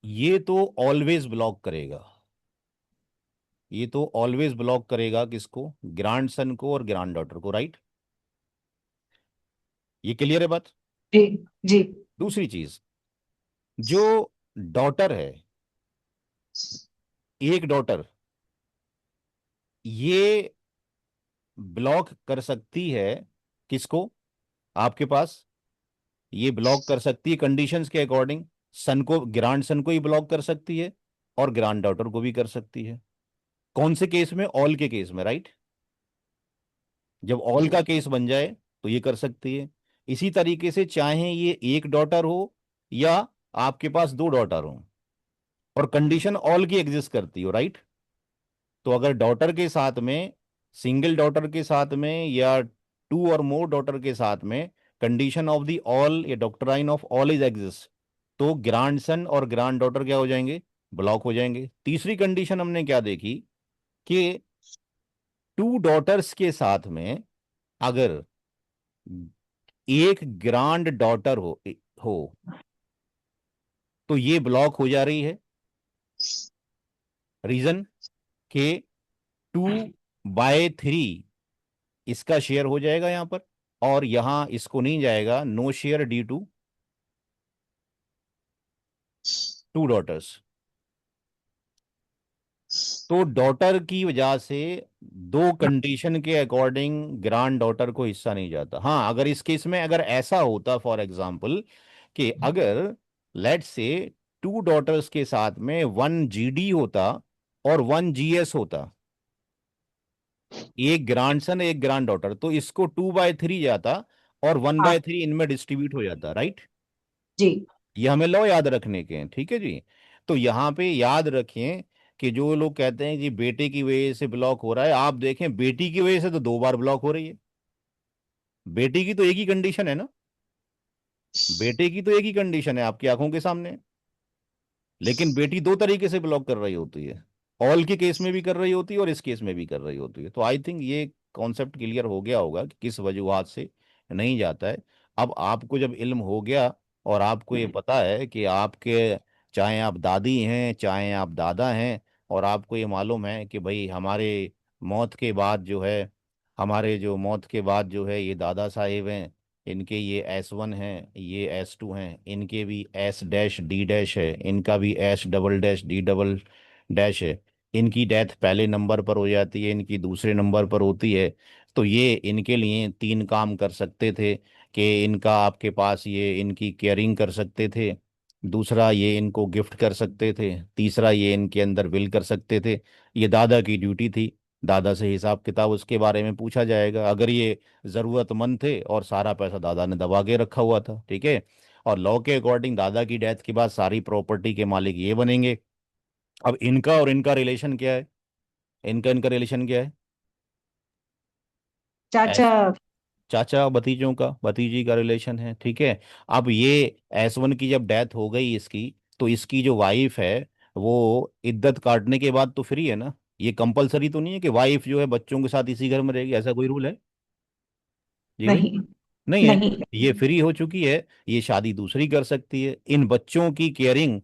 ये तो ऑलवेज ब्लॉक करेगा। ये तो ऑलवेज ब्लॉक करेगा किसको, ग्रांड सन को और ग्रांड डॉटर को, राइट। ये क्लियर है बात। जी। जी। दूसरी चीज, जो डॉटर है एक डॉटर ये ब्लॉक कर सकती है किसको, आपके पास ये ब्लॉक कर सकती है कंडीशंस के अकॉर्डिंग, सन को, ग्रांड सन को ही ब्लॉक कर सकती है और ग्रांड डॉटर को भी कर सकती है। कौन से केस में? ऑल के केस में, राइट। जब ऑल का केस बन जाए तो ये कर सकती है। इसी तरीके से चाहे ये एक डॉटर हो या आपके पास दो डॉटर हो और कंडीशन ऑल की एग्जिस्ट करती हो, राइट। तो अगर डॉटर के साथ में, सिंगल डॉटर के साथ में या टू और मोर डॉटर के साथ में कंडीशन ऑफ द ऑल या doctrine of all is exist, तो ग्रांड सन और ग्रांड डॉटर क्या हो जाएंगे? ब्लॉक हो जाएंगे। तीसरी कंडीशन हमने क्या देखी कि टू डॉटर्स के साथ में अगर एक ग्रांड डॉटर हो तो ये ब्लॉक हो जा रही है। रीजन के 2/3 इसका शेयर हो जाएगा यहां पर, और यहां इसको नहीं जाएगा, no share due to two daughters. तो डॉटर की वजह से दो कंडीशन के अकॉर्डिंग ग्रांड डॉटर को हिस्सा नहीं जाता। हाँ, अगर इस केस में अगर ऐसा होता फॉर एग्जाम्पल कि अगर लेट्स से टू डॉटर्स के साथ में 1 GD होता और 1 GS होता, एक ग्रांड सन एक ग्रांड डॉटर, तो इसको 2/3 जाता और वन हाँ बाय थ्री इनमें डिस्ट्रीब्यूट हो जाता, राइट। जी। ये हमें लॉ याद रखने के हैं, ठीक है जी। तो यहाँ पे याद रखें कि जो लोग कहते हैं कि बेटे की वजह से ब्लॉक हो रहा है, आप देखें बेटी की वजह से तो 2 बार ब्लॉक हो रही है। बेटी की तो एक ही कंडीशन है ना, बेटे की तो एक ही कंडीशन है आपकी आंखों के सामने, लेकिन बेटी दो तरीके से ब्लॉक कर रही होती है। ऑल के केस में भी कर रही होती है और इस केस में भी कर रही होती है। तो आई थिंक ये कॉन्सेप्ट क्लियर हो गया होगा कि किस वजूहत से नहीं जाता है। अब आपको जब इल्म हो गया और आपको ये पता है कि आपके, चाहे आप दादी हैं चाहे आप दादा हैं, और आपको ये मालूम है कि भाई हमारे मौत के बाद जो है, हमारे जो मौत के बाद जो है ये दादा साहेब हैं, इनके ये S1 हैं, ये S2 हैं, इनके भी S-D- है, इनका भी S-D- है, इनकी डेथ पहले नंबर पर हो जाती है, इनकी दूसरे नंबर पर होती है। तो ये इनके लिए तीन काम कर सकते थे कि इनका आपके पास ये इनकी केयरिंग कर सकते थे, दूसरा ये इनको गिफ्ट कर सकते थे, तीसरा ये इनके अंदर विल कर सकते थे। ये दादा की ड्यूटी थी, दादा से हिसाब किताब उसके बारे में पूछा जाएगा। अगर ये ज़रूरतमंद थे और सारा पैसा दादा ने दबा के रखा हुआ था, ठीक है, और लॉ के अकॉर्डिंग दादा की डेथ के बाद सारी प्रॉपर्टी के मालिक ये बनेंगे। अब इनका और इनका रिलेशन क्या है? इनका इनका रिलेशन क्या है? चाचा। एस चाचा और भतीजों का, भतीजी का रिलेशन है, ठीक है। अब ये S1 की जब डेथ हो गई इसकी, तो इसकी जो वाइफ है वो इद्दत काटने के बाद तो फ्री है ना। ये कंपलसरी तो नहीं है कि वाइफ जो है बच्चों के साथ इसी घर में रहेगी, ऐसा कोई रूल है? जी भाई, नहीं। नहीं है। नहीं। ये फ्री हो चुकी है, ये शादी दूसरी कर सकती है। इन बच्चों की केयरिंग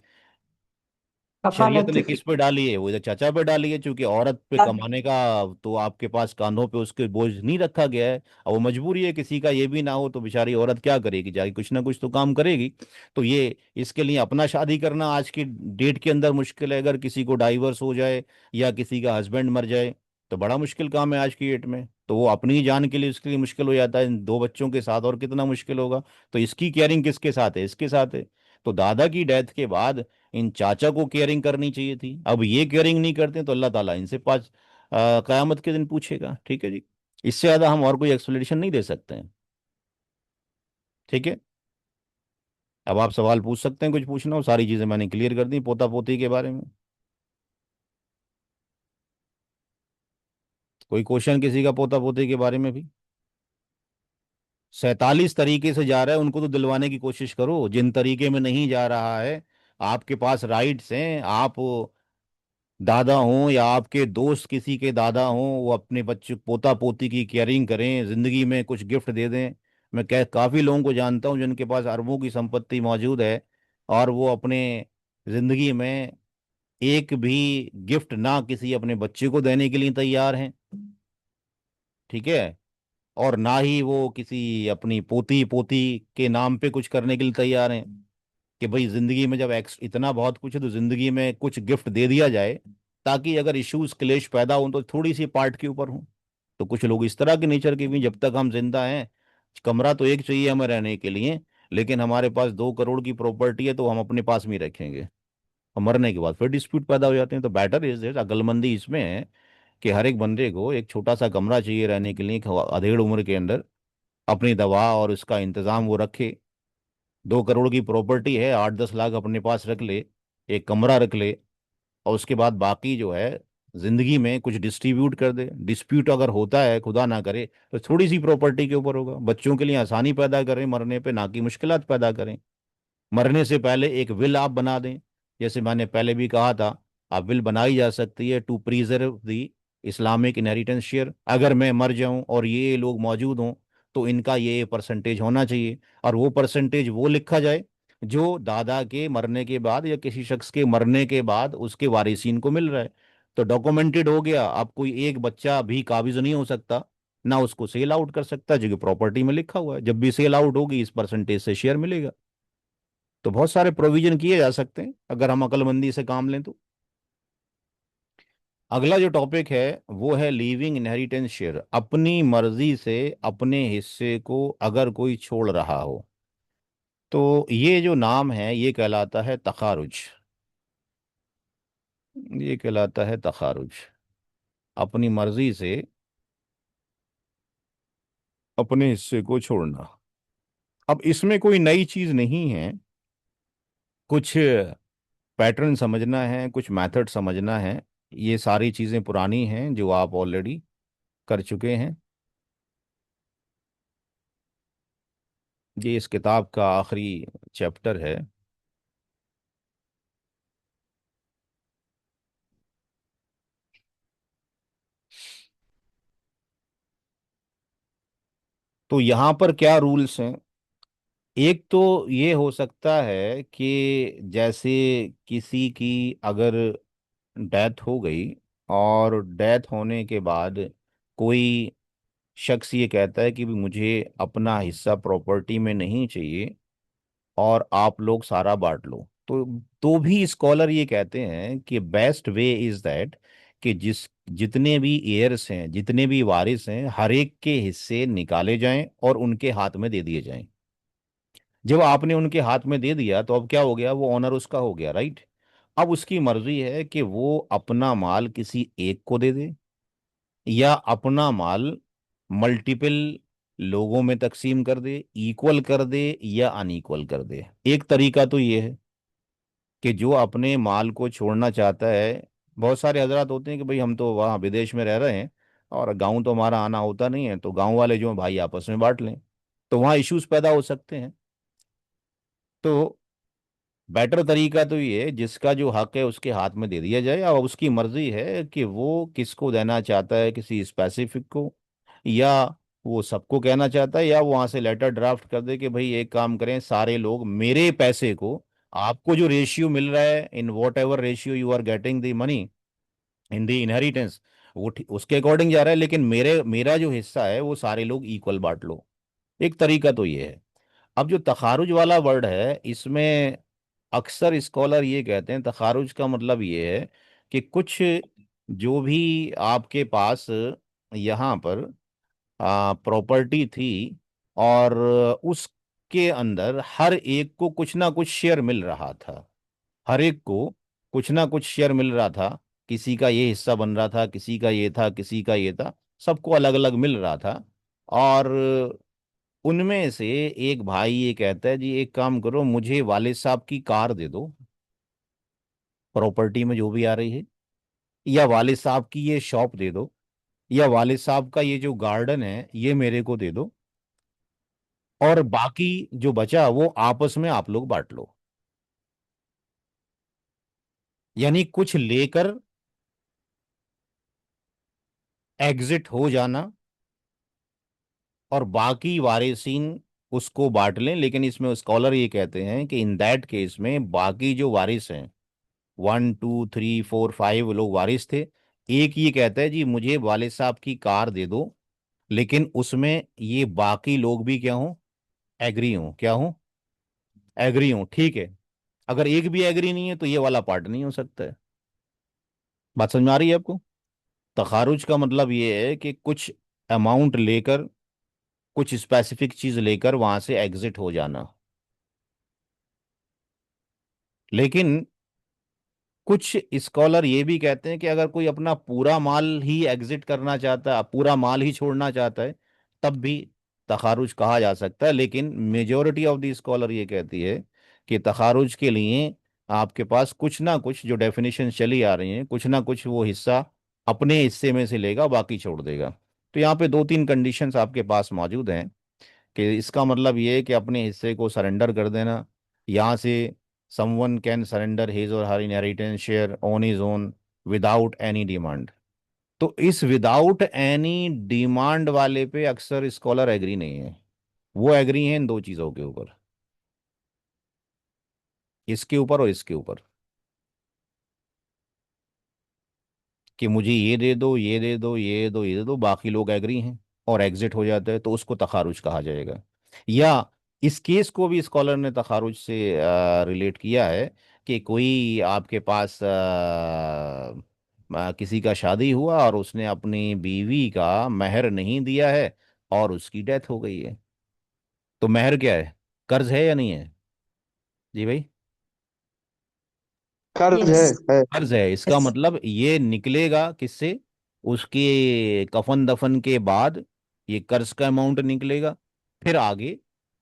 शरीयत कफालत ने दूसरी। किस पे डाली है? वो इधर चाचा पे डाली है, क्योंकि औरत पे कमाने का तो आपके पास कांधों पे उसके बोझ नहीं रखा गया है। और वो मजबूरी है किसी का, ये भी ना हो तो बेचारी औरत क्या करेगी, जाके कुछ ना कुछ तो काम करेगी। तो ये इसके लिए अपना शादी करना आज की डेट के अंदर मुश्किल है। अगर किसी को डाइवर्स हो जाए या किसी का हस्बैंड मर जाए तो बड़ा मुश्किल काम है आज की डेट में। तो वो अपनी जान के लिए, उसके लिए मुश्किल हो जाता है, इन दो बच्चों के साथ और कितना मुश्किल होगा। तो इसकी केयरिंग किसके साथ है? इसके साथ है। तो दादा की डेथ के बाद इन चाचा को केयरिंग करनी चाहिए थी। अब ये केयरिंग नहीं करते तो अल्लाह ताला इनसे पाँच कयामत के दिन पूछेगा, ठीक है जी। इससे ज्यादा हम और कोई एक्सप्लेनेशन नहीं दे सकते हैं, ठीक है। अब आप सवाल पूछ सकते हैं, कुछ पूछना हो, सारी चीजें मैंने क्लियर कर दी पोता पोती के बारे में। कोई क्वेश्चन किसी का पोता पोती के बारे में भी? 47 तरीके से जा रहा है, उनको तो दिलवाने की कोशिश करो। जिन तरीके में नहीं जा रहा है, आपके पास राइट्स हैं। आप दादा हों या आपके दोस्त किसी के दादा हों, वो अपने बच्चे पोता पोती की केयरिंग करें, जिंदगी में कुछ गिफ्ट दे दें। मैं काफी लोगों को जानता हूं जिनके पास अरबों की संपत्ति मौजूद है और वो अपने जिंदगी में एक भी गिफ्ट ना किसी अपने बच्चे को देने के लिए तैयार हैं, ठीक है, और ना ही वो किसी अपनी पोती पोती के नाम पे कुछ करने के लिए तैयार हैं। कि भाई जिंदगी में जब एक्स इतना बहुत कुछ है तो जिंदगी में कुछ गिफ्ट दे दिया जाए, ताकि अगर इश्यूज क्लेश पैदा हो तो थोड़ी सी पार्ट के ऊपर हो। तो कुछ लोग इस तरह के नेचर के भी, जब तक हम जिंदा हैं, कमरा तो एक चाहिए हमें रहने के लिए, लेकिन हमारे पास 2 करोड़ की प्रॉपर्टी है तो हम अपने पास में ही रखेंगे, और मरने के बाद फिर डिस्प्यूट पैदा हो जाते हैं। तो बेटर इज दिस, अक्लमंदी इसमें है कि हर एक बंदे को एक छोटा सा कमरा चाहिए रहने के लिए, अधेड़ उम्र के अंदर अपनी दवा और उसका इंतजाम वो रखे। 2 करोड़ की प्रॉपर्टी है, 8-10 लाख अपने पास रख ले, एक कमरा रख ले, और उसके बाद बाकी जो है जिंदगी में कुछ डिस्ट्रीब्यूट कर दे। डिस्प्यूट अगर होता है, खुदा ना करे, तो थोड़ी सी प्रॉपर्टी के ऊपर होगा। बच्चों के लिए आसानी पैदा करें मरने पे, ना कि मुश्किलात पैदा करें। मरने से पहले एक विल आप बना दें, जैसे मैंने पहले भी कहा था, आप विल बनाई जा सकती है to preserve the Islamic inheritance share. अगर मैं मर जाऊं और ये लोग मौजूद हों तो इनका ये परसेंटेज होना चाहिए, और वो परसेंटेज वो लिखा जाए जो दादा के मरने के बाद या किसी शख्स के मरने के बाद उसके वारिसीन को मिल रहा है। तो डॉक्यूमेंटेड हो गया। अब कोई एक बच्चा भी काबिज नहीं हो सकता, ना उसको सेल आउट कर सकता, जो कि प्रॉपर्टी में लिखा हुआ है। जब भी सेल आउट होगी इस परसेंटेज से शेयर मिलेगा। तो बहुत सारे प्रोविजन किए जा सकते हैं अगर हम अक्लमंदी से काम लें तो। अगला जो टॉपिक है वो है लीविंग इनहेरिटेंस शेयर। अपनी मर्जी से अपने हिस्से को अगर कोई छोड़ रहा हो, तो ये जो नाम है ये कहलाता है तखारुज। ये कहलाता है तखारुज, अपनी मर्जी से अपने हिस्से को छोड़ना। अब इसमें कोई नई चीज नहीं है, कुछ पैटर्न समझना है, कुछ मेथड समझना है। ये सारी चीजें पुरानी हैं जो आप ऑलरेडी कर चुके हैं। ये इस किताब का आखिरी चैप्टर है। तो यहाँ पर क्या रूल्स हैं? एक तो ये हो सकता है कि जैसे किसी की अगर डेथ हो गई, और डेथ होने के बाद कोई शख्स ये कहता है कि भी मुझे अपना हिस्सा प्रॉपर्टी में नहीं चाहिए और आप लोग सारा बांट लो, तो भी स्कॉलर ये कहते हैं कि बेस्ट वे इज दैट कि जितने भी एयर्स हैं, जितने भी वारिस हैं, हर एक के हिस्से निकाले जाएं और उनके हाथ में दे दिए जाएं। जब आपने उनके हाथ में दे दिया तो अब क्या हो गया, वो ऑनर उसका हो गया, राइट। अब उसकी मर्जी है कि वो अपना माल किसी एक को दे दे, या अपना माल मल्टीपल लोगों में तकसीम कर दे, इक्वल कर दे या अनइक्वल कर दे। एक तरीका तो ये है कि जो अपने माल को छोड़ना चाहता है, बहुत सारे हजरात होते हैं कि भाई हम तो वहाँ विदेश में रह रहे हैं और गांव तो हमारा आना होता नहीं है, तो गांव वाले जो हैं भाई आपस में बांट लें, तो वहाँ इश्यूज पैदा हो सकते हैं। तो बेटर तरीका तो ये है, जिसका जो हक है उसके हाथ में दे दिया जाए, और उसकी मर्जी है कि वो किसको देना चाहता है, किसी स्पेसिफिक को, या वो सबको कहना चाहता है, या वो वहां से लेटर ड्राफ्ट कर दे कि भाई एक काम करें, सारे लोग मेरे पैसे को, आपको जो रेशियो मिल रहा है, in whatever ratio you are getting the money in the inheritance, वो उसके अकॉर्डिंग जा रहा है, लेकिन मेरा जो हिस्सा है वो सारे लोग इक्वल बांट लो। एक तरीका तो ये है। अब जो तखारुज वाला वर्ड है, इसमें अक्सर स्कॉलर ये कहते हैं, तखारुज का मतलब ये है कि कुछ जो भी आपके पास यहाँ पर प्रॉपर्टी थी, और उसके अंदर हर एक को कुछ ना कुछ शेयर मिल रहा था, हर एक को कुछ ना कुछ शेयर मिल रहा था। किसी का ये हिस्सा बन रहा था, किसी का ये था, किसी का ये था, सबको अलग अलग मिल रहा था। और उनमें से एक भाई ये कहता है, जी एक काम करो, मुझे वालिद साहब की कार दे दो प्रॉपर्टी में जो भी आ रही है, या वालिद साहब की ये शॉप दे दो, या वालिद साहब का ये जो गार्डन है ये मेरे को दे दो, और बाकी जो बचा वो आपस में आप लोग बांट लो। यानी कुछ लेकर एग्जिट हो जाना, और बाकी वारिसीन उसको बांट लें। लेकिन इसमें स्कॉलर ये कहते हैं कि इन दैट केस में बाकी जो वारिस हैं, 1 2 3 4 5 लोग वारिस थे, एक ये कहता है जी मुझे वालिद साहब की कार दे दो, लेकिन उसमें ये बाकी लोग भी क्या हों, एग्री हों, क्या हों, एग्री हों, ठीक है। अगर एक भी एग्री नहीं है तो ये वाला पार्ट नहीं हो सकता है। बात समझ में आ रही है आपको? तखारुज का मतलब ये है कि कुछ अमाउंट लेकर, कुछ स्पेसिफिक चीज लेकर वहां से एग्जिट हो जाना। लेकिन कुछ स्कॉलर ये भी कहते हैं कि अगर कोई अपना पूरा माल ही एग्जिट करना चाहता है, पूरा माल ही छोड़ना चाहता है, तब भी तखारुज कहा जा सकता है। लेकिन मेजोरिटी ऑफ द स्कॉलर ये कहती है कि तखारुज के लिए आपके पास कुछ ना कुछ जो डेफिनेशन चली आ रही हैं, कुछ ना कुछ वो हिस्सा अपने हिस्से में से लेगा, बाकी छोड़ देगा। तो यहाँ पे दो तीन कंडीशंस आपके पास मौजूद हैं कि इसका मतलब ये है कि अपने हिस्से को सरेंडर कर देना। यहाँ से समवन कैन सरेंडर हिज और her inheritance share on his own without any demand. तो इस विदाउट एनी डिमांड वाले पे अक्सर स्कॉलर एग्री नहीं है। वो एग्री हैं इन दो चीज़ों के ऊपर, इसके ऊपर और इसके ऊपर, कि मुझे ये दे दो, ये दे दो, ये दे दो, ये दे दो, बाकी लोग एग्री हैं और एग्जिट हो जाते हैं, तो उसको तखारुज कहा जाएगा। या इस केस को भी स्कॉलर ने तखारुज से रिलेट किया है कि कोई आपके पास किसी का शादी हुआ और उसने अपनी बीवी का महर नहीं दिया है और उसकी डेथ हो गई है। तो महर क्या है? कर्ज है या नहीं है? जी भाई, कर्ज Yes. है। कर्ज है। इसका Yes. मतलब ये निकलेगा किससे? उसके कफन दफन के बाद ये कर्ज का अमाउंट निकलेगा। फिर आगे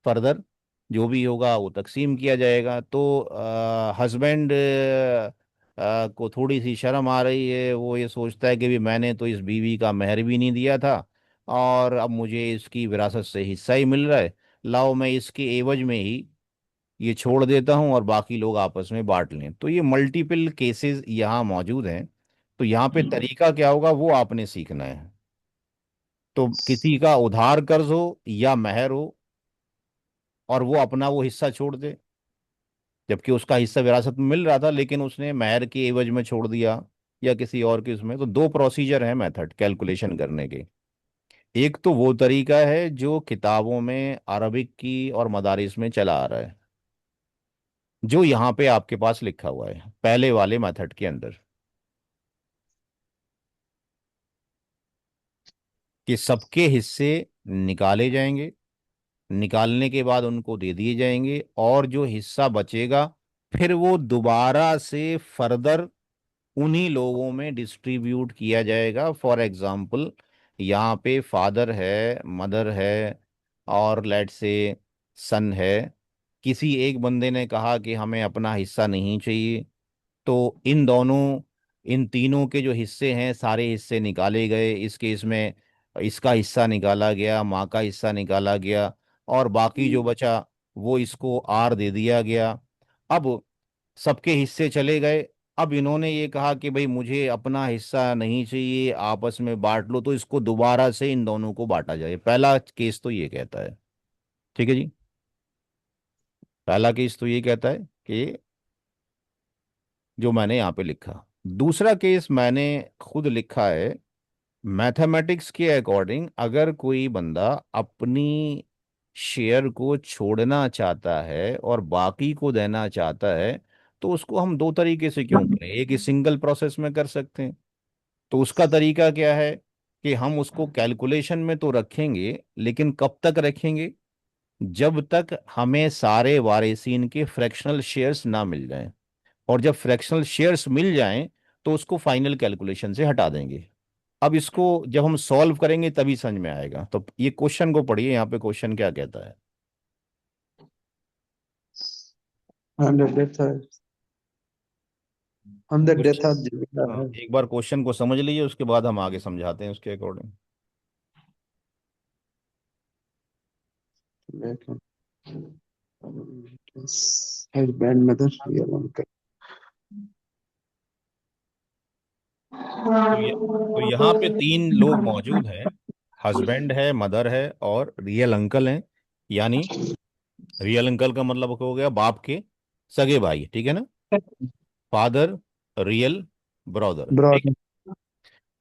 फर्दर जो भी होगा वो तकसीम किया जाएगा। तो हस्बैंड को थोड़ी सी शर्म आ रही है, वो ये सोचता है कि भी मैंने तो इस बीवी का महर भी नहीं दिया था और अब मुझे इसकी विरासत से हिस्सा ही मिल रहा है, लाओ मैं इसके एवज में ही ये छोड़ देता हूं और बाकी लोग आपस में बांट लें। तो ये मल्टीपल केसेस यहाँ मौजूद हैं। तो यहाँ पे तरीका क्या होगा वो आपने सीखना है। तो किसी का उधार कर्ज हो या महर हो और वो अपना वो हिस्सा छोड़ दे, जबकि उसका हिस्सा विरासत में मिल रहा था लेकिन उसने महर के एवज में छोड़ दिया या किसी और के उसमें, तो दो प्रोसीजर है मेथड कैलकुलेशन करने के। एक तो वो तरीका है जो किताबों में अरबिक की और मदारिस में चला आ रहा है, जो यहाँ पे आपके पास लिखा हुआ है पहले वाले मेथड के अंदर, कि सबके हिस्से निकाले जाएंगे, निकालने के बाद उनको दे दिए जाएंगे और जो हिस्सा बचेगा फिर वो दोबारा से फर्दर उन्हीं लोगों में डिस्ट्रीब्यूट किया जाएगा। फॉर एग्जाम्पल यहाँ पे फादर है, मदर है और लेट से सन है। किसी एक बंदे ने कहा कि हमें अपना हिस्सा नहीं चाहिए, तो इन दोनों, इन तीनों के जो हिस्से हैं सारे हिस्से निकाले गए। इस केस में इसका हिस्सा निकाला गया, माँ का हिस्सा निकाला गया और बाकी जो बचा वो इसको आर दे दिया गया। अब सबके हिस्से चले गए। अब इन्होंने ये कहा कि भाई मुझे अपना हिस्सा नहीं चाहिए, आपस में बांट लो, तो इसको दोबारा से इन दोनों को बांटा जाए। पहला केस तो ये कहता है, ठीक है जी, पहला केस तो ये कहता है कि जो मैंने यहाँ पे लिखा। दूसरा केस मैंने खुद लिखा है। मैथमेटिक्स के अकॉर्डिंग अगर कोई बंदा अपनी शेयर को छोड़ना चाहता है और बाकी को देना चाहता है, तो उसको हम दो तरीके से क्यों करें, एक ही सिंगल प्रोसेस में कर सकते हैं। तो उसका तरीका क्या है कि हम उसको कैलकुलेशन में तो रखेंगे, लेकिन कब तक रखेंगे? जब तक हमें सारे वारिसीन के फ्रैक्शनल शेयर्स ना मिल जाएं। और जब फ्रैक्शनल शेयर्स मिल जाएं तो उसको फाइनल कैलकुलेशन से हटा देंगे। अब इसको जब हम सॉल्व करेंगे तभी समझ में आएगा। तो ये क्वेश्चन को पढ़िए, यहाँ पे क्वेश्चन क्या कहता है। 100 on the death question, of Jupiter. एक बार क्वेश्चन को समझ लीजिए, उसके बाद हम आगे समझाते हैं उसके according. Husband, mother, real uncle. तो तो यहाँ पे तीन लोग मौजूद हैं, हस्बैंड है, मदर है और रियल अंकल हैं। यानी रियल अंकल का मतलब हो गया बाप के सगे भाई, ठीक है ना? फादर, रियल ब्रदर, ठीक Brother. है।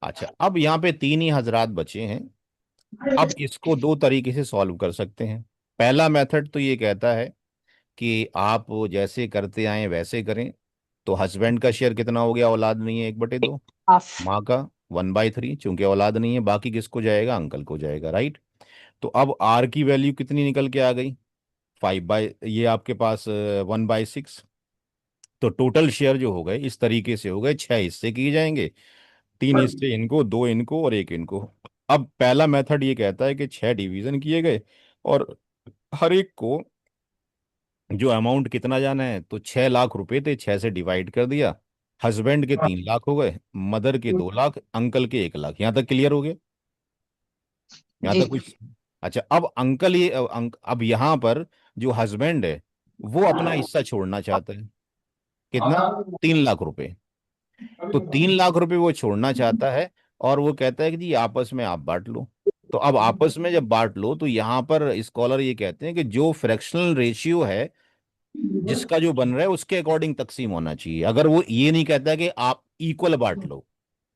अच्छा, अब यहाँ पे तीन ही हजरात बचे हैं। अब इसको दो तरीके से सॉल्व कर सकते हैं। पहला मेथड तो ये कहता है कि आप जैसे करते आए वैसे करें। तो हस्बैंड का शेयर कितना हो गया, औलाद नहीं है 1/2। हाफ। माँ का 1/3, चूंकि औलाद नहीं है, बाकी किसको जाएगा, अंकल को जाएगा, राइट। तो अब आर की वैल्यू कितनी निकल के आ गई, 5 बाई, ये आपके पास 1/6। तो टोटल शेयर जो हो गए इस तरीके से हो गए, 6 हिस्से किए जाएंगे, 3 हिस्से इनको, 2 इनको और 1 इनको। अब पहला मेथड ये कहता है कि 6 डिवीजन किए गए और हर एक को जो अमाउंट कितना जाना है, तो 6 लाख रुपए थे, 6 से डिवाइड कर दिया। हस्बैंड के 3 लाख हो गए, मदर के 2 लाख, अंकल के 1 लाख। यहाँ तक क्लियर हो गया, यहाँ जी। तक कुछ। अच्छा, अब अंकल ये अब यहाँ पर जो हस्बैंड है वो अपना हिस्सा छोड़ना चाहता है, कितना, 3 लाख रुपए। तो 3 लाख रुपए वो छोड़ना चाहता है और वो कहता है कि जी आपस में आप बांट लो। तो अब आपस में जब बांट लो तो यहाँ पर स्कॉलर ये कहते हैं कि जो फ्रैक्शनल रेशियो है जिसका जो बन रहा है उसके अकॉर्डिंग तकसीम होना चाहिए। अगर वो ये नहीं कहता कि आप इक्वल बांट लो,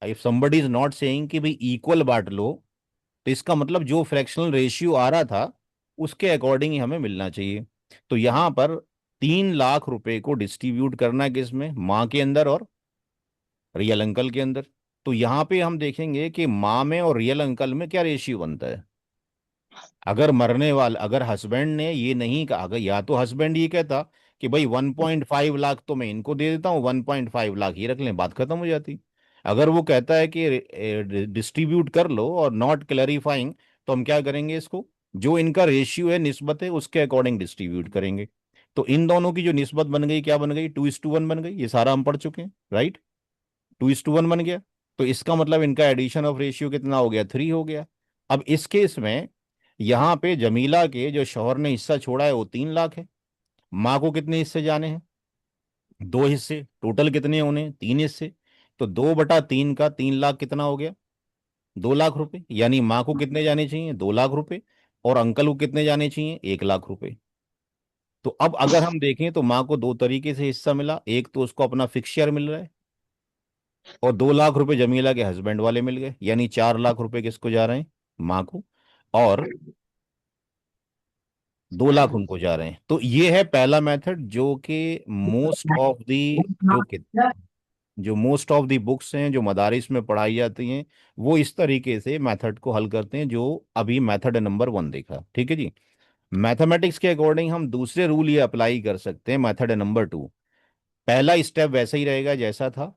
if somebody is not saying कि भाई इक्वल बांट लो, तो इसका मतलब जो फ्रैक्शनल रेशियो आ रहा था उसके अकॉर्डिंग ही हमें मिलना चाहिए। तो यहाँ पर 3 लाख रुपए को डिस्ट्रीब्यूट करना है किसमें, माँ के अंदर और रियल अंकल के अंदर। तो यहाँ पे हम देखेंगे कि माँ में और रियल अंकल में क्या रेशियो बनता है। अगर मरने वाला, अगर हस्बैंड ने ये नहीं कहा, अगर या तो हस्बैंड ये कहता कि भाई 1.5 लाख तो मैं इनको दे देता हूँ, 1.5 लाख ये रख लें, बात खत्म हो जाती। अगर वो कहता है कि डिस्ट्रीब्यूट कर लो और नॉट क्लैरिफाइंग, तो हम क्या करेंगे, इसको जो इनका रेशियो है, निस्बत है, उसके अकॉर्डिंग डिस्ट्रीब्यूट करेंगे। तो इन दोनों की जो निस्बत बन गई, क्या बन गई, 2:1 बन गई। ये सारा हम पढ़ चुके हैं, राइट। 2:1 बन गया। तो इसका मतलब इनका एडिशन ऑफ रेशियो कितना हो गया, 3 हो गया। अब इस केस में यहाँ पे जमीला के जो शौहर ने हिस्सा छोड़ा है वो 3 लाख है। माँ को कितने हिस्से जाने हैं, 2 हिस्से। टोटल कितने होने, 3 हिस्से। तो 2/3 का 3 लाख कितना हो गया, 2 लाख रुपए। यानी माँ को कितने जाने चाहिए, 2 लाख रुपए, और अंकल को कितने जाने चाहिए, 1 लाख रुपए। तो अब अगर हम देखें तो माँ को दो तरीके से हिस्सा मिला, एक तो उसको अपना फिक्स शेयर मिल रहा है, और 2 लाख रुपए जमीला के हस्बैंड वाले मिल गए। यानी 4 लाख रुपए किसको जा रहे हैं, माँ को, और 2 लाख उनको जा रहे हैं। तो ये है पहला मेथड जो कि मोस्ट ऑफ दी जो कि जो मोस्ट ऑफ दी बुक्स हैं जो मदारिस में पढ़ाई जाती हैं, वो इस तरीके से मेथड को हल करते हैं, जो अभी मेथड नंबर 1 देखा, ठीक है जी। मैथमेटिक्स के अकॉर्डिंग हम दूसरे रूल ये अप्लाई कर सकते हैं, मेथड नंबर 2। पहला स्टेप वैसा ही रहेगा जैसा था,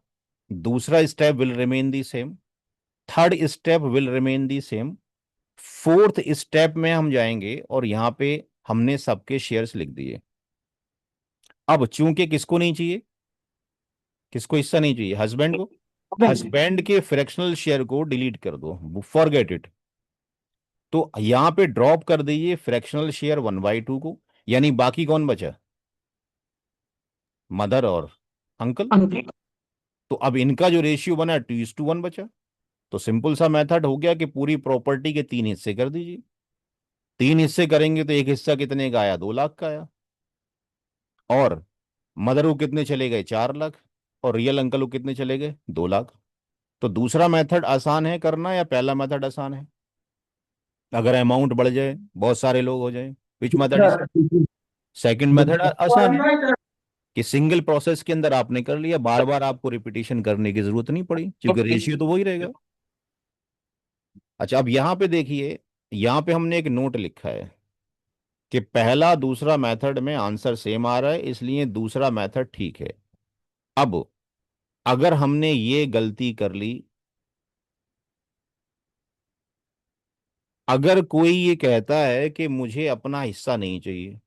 दूसरा step will remain the same, third step will remain the same, fourth step में हम जाएंगे और यहां पे हमने सबके शेयर्स लिख दिए। अब चूंकि किसको नहीं चाहिए, किसको हिस्सा नहीं चाहिए, हस्बैंड को, हस्बैंड के फ्रैक्शनल शेयर को डिलीट कर दो, फॉरगेट इट। तो यहां पे ड्रॉप कर दीजिए फ्रैक्शनल शेयर 1/2 को। यानी बाकी कौन बचा, मदर और अंकल। अंकल। तो अब इनका जो रेशियो बना 2:1 बचा। तो सिंपल सा मेथड हो गया कि पूरी प्रॉपर्टी के 3 हिस्से कर दीजिए। 3 हिस्से करेंगे तो एक हिस्सा कितने का आया, 2 लाख का आया। और मदर को कितने चले गए, 4 लाख। और रियल अंकल को कितने चले गए, 2 लाख। तो दूसरा मेथड आसान है करना या पहला मेथड आसान है, अगर अमाउंट बढ़ जाए, बहुत सारे लोग हो जाए, which method is, second method आसान है कि सिंगल प्रोसेस के अंदर आपने कर लिया, बार बार आपको रिपीटिशन करने की जरूरत नहीं पड़ी क्योंकि रेशियो तो वही रहेगा। अच्छा, अब यहां पे देखिए, यहां पे हमने एक नोट लिखा है कि पहला दूसरा मेथड में आंसर सेम आ रहा है, इसलिए दूसरा मेथड ठीक है। अब अगर हमने ये गलती कर ली, अगर कोई ये कहता है कि मुझे अपना हिस्सा नहीं चाहिए,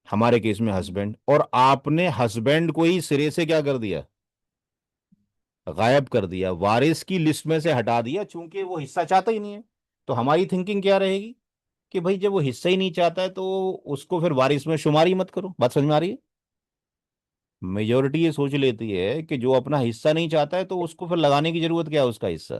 हमारे केस में हस्बैंड, और आपने हस्बैंड को ही सिरे से क्या कर दिया, गायब कर दिया, वारिस की लिस्ट में से हटा दिया, चूंकि वो हिस्सा चाहता ही नहीं है। तो हमारी थिंकिंग क्या रहेगी कि भाई जब वो हिस्सा ही नहीं चाहता है तो उसको फिर वारिस में शुमार ही मत करो। बात समझ में आ रही है। मेजोरिटी ये सोच लेती है कि जो अपना हिस्सा नहीं चाहता है तो उसको फिर लगाने की जरूरत क्या है उसका हिस्सा।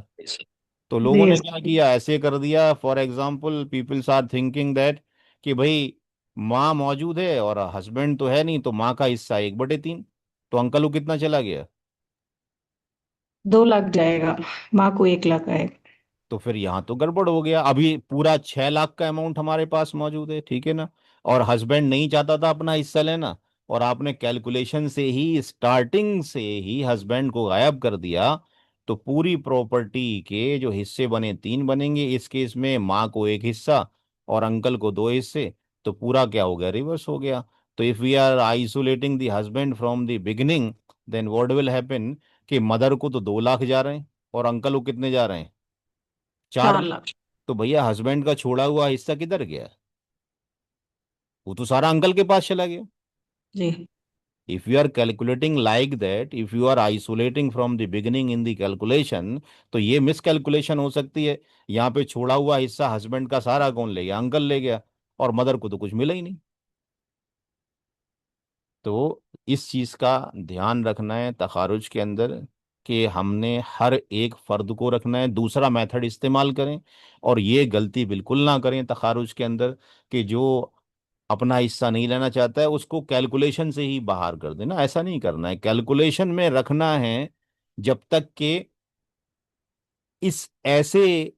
तो लोगों ने Yes. क्या किया, ऐसे कर दिया। For example peoples are thinking that कि भाई माँ मौजूद है और हस्बैंड तो है नहीं, तो माँ का हिस्सा 1/3। तो अंकल को कितना चला गया, 2 लाख जाएगा, माँ को 1 लाख आएगा। तो फिर यहाँ तो गड़बड़ हो गया। अभी पूरा 6 लाख का अमाउंट हमारे पास मौजूद है, ठीक है ना, और हस्बैंड नहीं चाहता था अपना हिस्सा लेना, और आपने कैलकुलेशन से ही, स्टार्टिंग से ही हस्बैंड को गायब कर दिया। तो पूरी प्रॉपर्टी के जो हिस्से बने 3 बनेंगे, इस केस में माँ को 1 हिस्सा और अंकल को 2 हिस्से। तो पूरा क्या हो गया, रिवर्स हो गया। तो if we are isolating the husband from the beginning, then what will happen, कि मदर को तो 2 लाख जा रहे हैं और अंकल को कितने जा रहे हैं, 4 लाख। 4 लाख। तो भैया हस्बैंड का छोड़ा हुआ हिस्सा किधर गया, वो तो सारा अंकल के पास चला गया। जी। If you are calculating like that, if you are isolating from the beginning in the calculation, तो ये मिस कैलकुलेशन हो सकती है। यहाँ पे छोड़ा हुआ हिस्सा हस्बैंड का सारा कौन ले गया, अंकल ले गया, और मदर को तो कुछ मिला ही नहीं। तो इस चीज का ध्यान रखना है तखारुज के अंदर, कि हमने हर एक फर्द को रखना है। दूसरा मेथड इस्तेमाल करें, और ये गलती बिल्कुल ना करें तखारुज के अंदर, कि जो अपना हिस्सा नहीं लेना चाहता है उसको कैलकुलेशन से ही बाहर कर देना। ऐसा नहीं करना है, कैलकुलेशन में रखना है जब तक कि इस ऐसे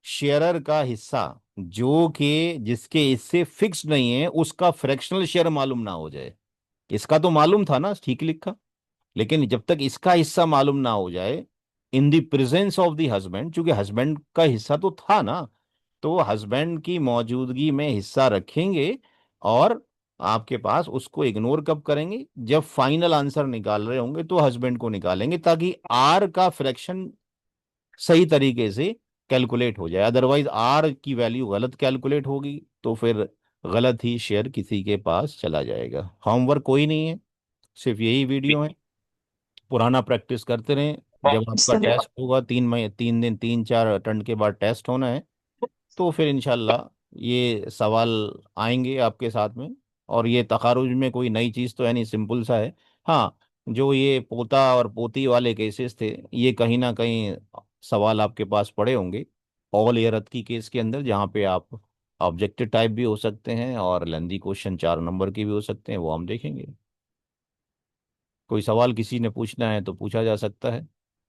शेयरर का हिस्सा जो कि जिसके हिस्से फिक्स नहीं है, उसका फ्रैक्शनल शेयर मालूम ना हो जाए। इसका तो मालूम था ना, ठीक लिखा, लेकिन जब तक इसका हिस्सा मालूम ना हो जाए in the presence of the husband, क्योंकि हस्बैंड का हिस्सा तो था ना, तो हस्बैंड की मौजूदगी में हिस्सा रखेंगे। और आपके पास उसको इग्नोर कब करेंगे, जब फाइनल आंसर निकाल रहे होंगे तो हस्बैंड को निकालेंगे, ताकि आर का फ्रैक्शन सही तरीके से कैलकुलेट हो जाए। अदरवाइज आर की वैल्यू गलत कैलकुलेट होगी तो फिर गलत ही शेयर किसी के पास चला जाएगा। होमवर्क कोई नहीं है, सिर्फ यही वीडियो है, पुराना प्रैक्टिस करते रहें। जब आपका सर। टेस्ट होगा 3 महीने, 3 दिन, 3-4 अटेम्प्ट के बाद टेस्ट होना है, तो फिर इंशाल्लाह ये सवाल आएंगे आपके साथ में। और ये तखारुज में कोई नई चीज़ तो है नहीं, सिंपल सा है। हाँ, जो ये पोता और पोती वाले केसेस थे, ये कहीं ना कहीं सवाल आपके पास पड़े होंगे ऑल एयरथ की केस के अंदर, जहाँ पे आप ऑब्जेक्टिव टाइप भी हो सकते हैं और लेंदी क्वेश्चन 4 नंबर के भी हो सकते हैं, वो हम देखेंगे। कोई सवाल किसी ने पूछना है तो पूछा जा सकता है।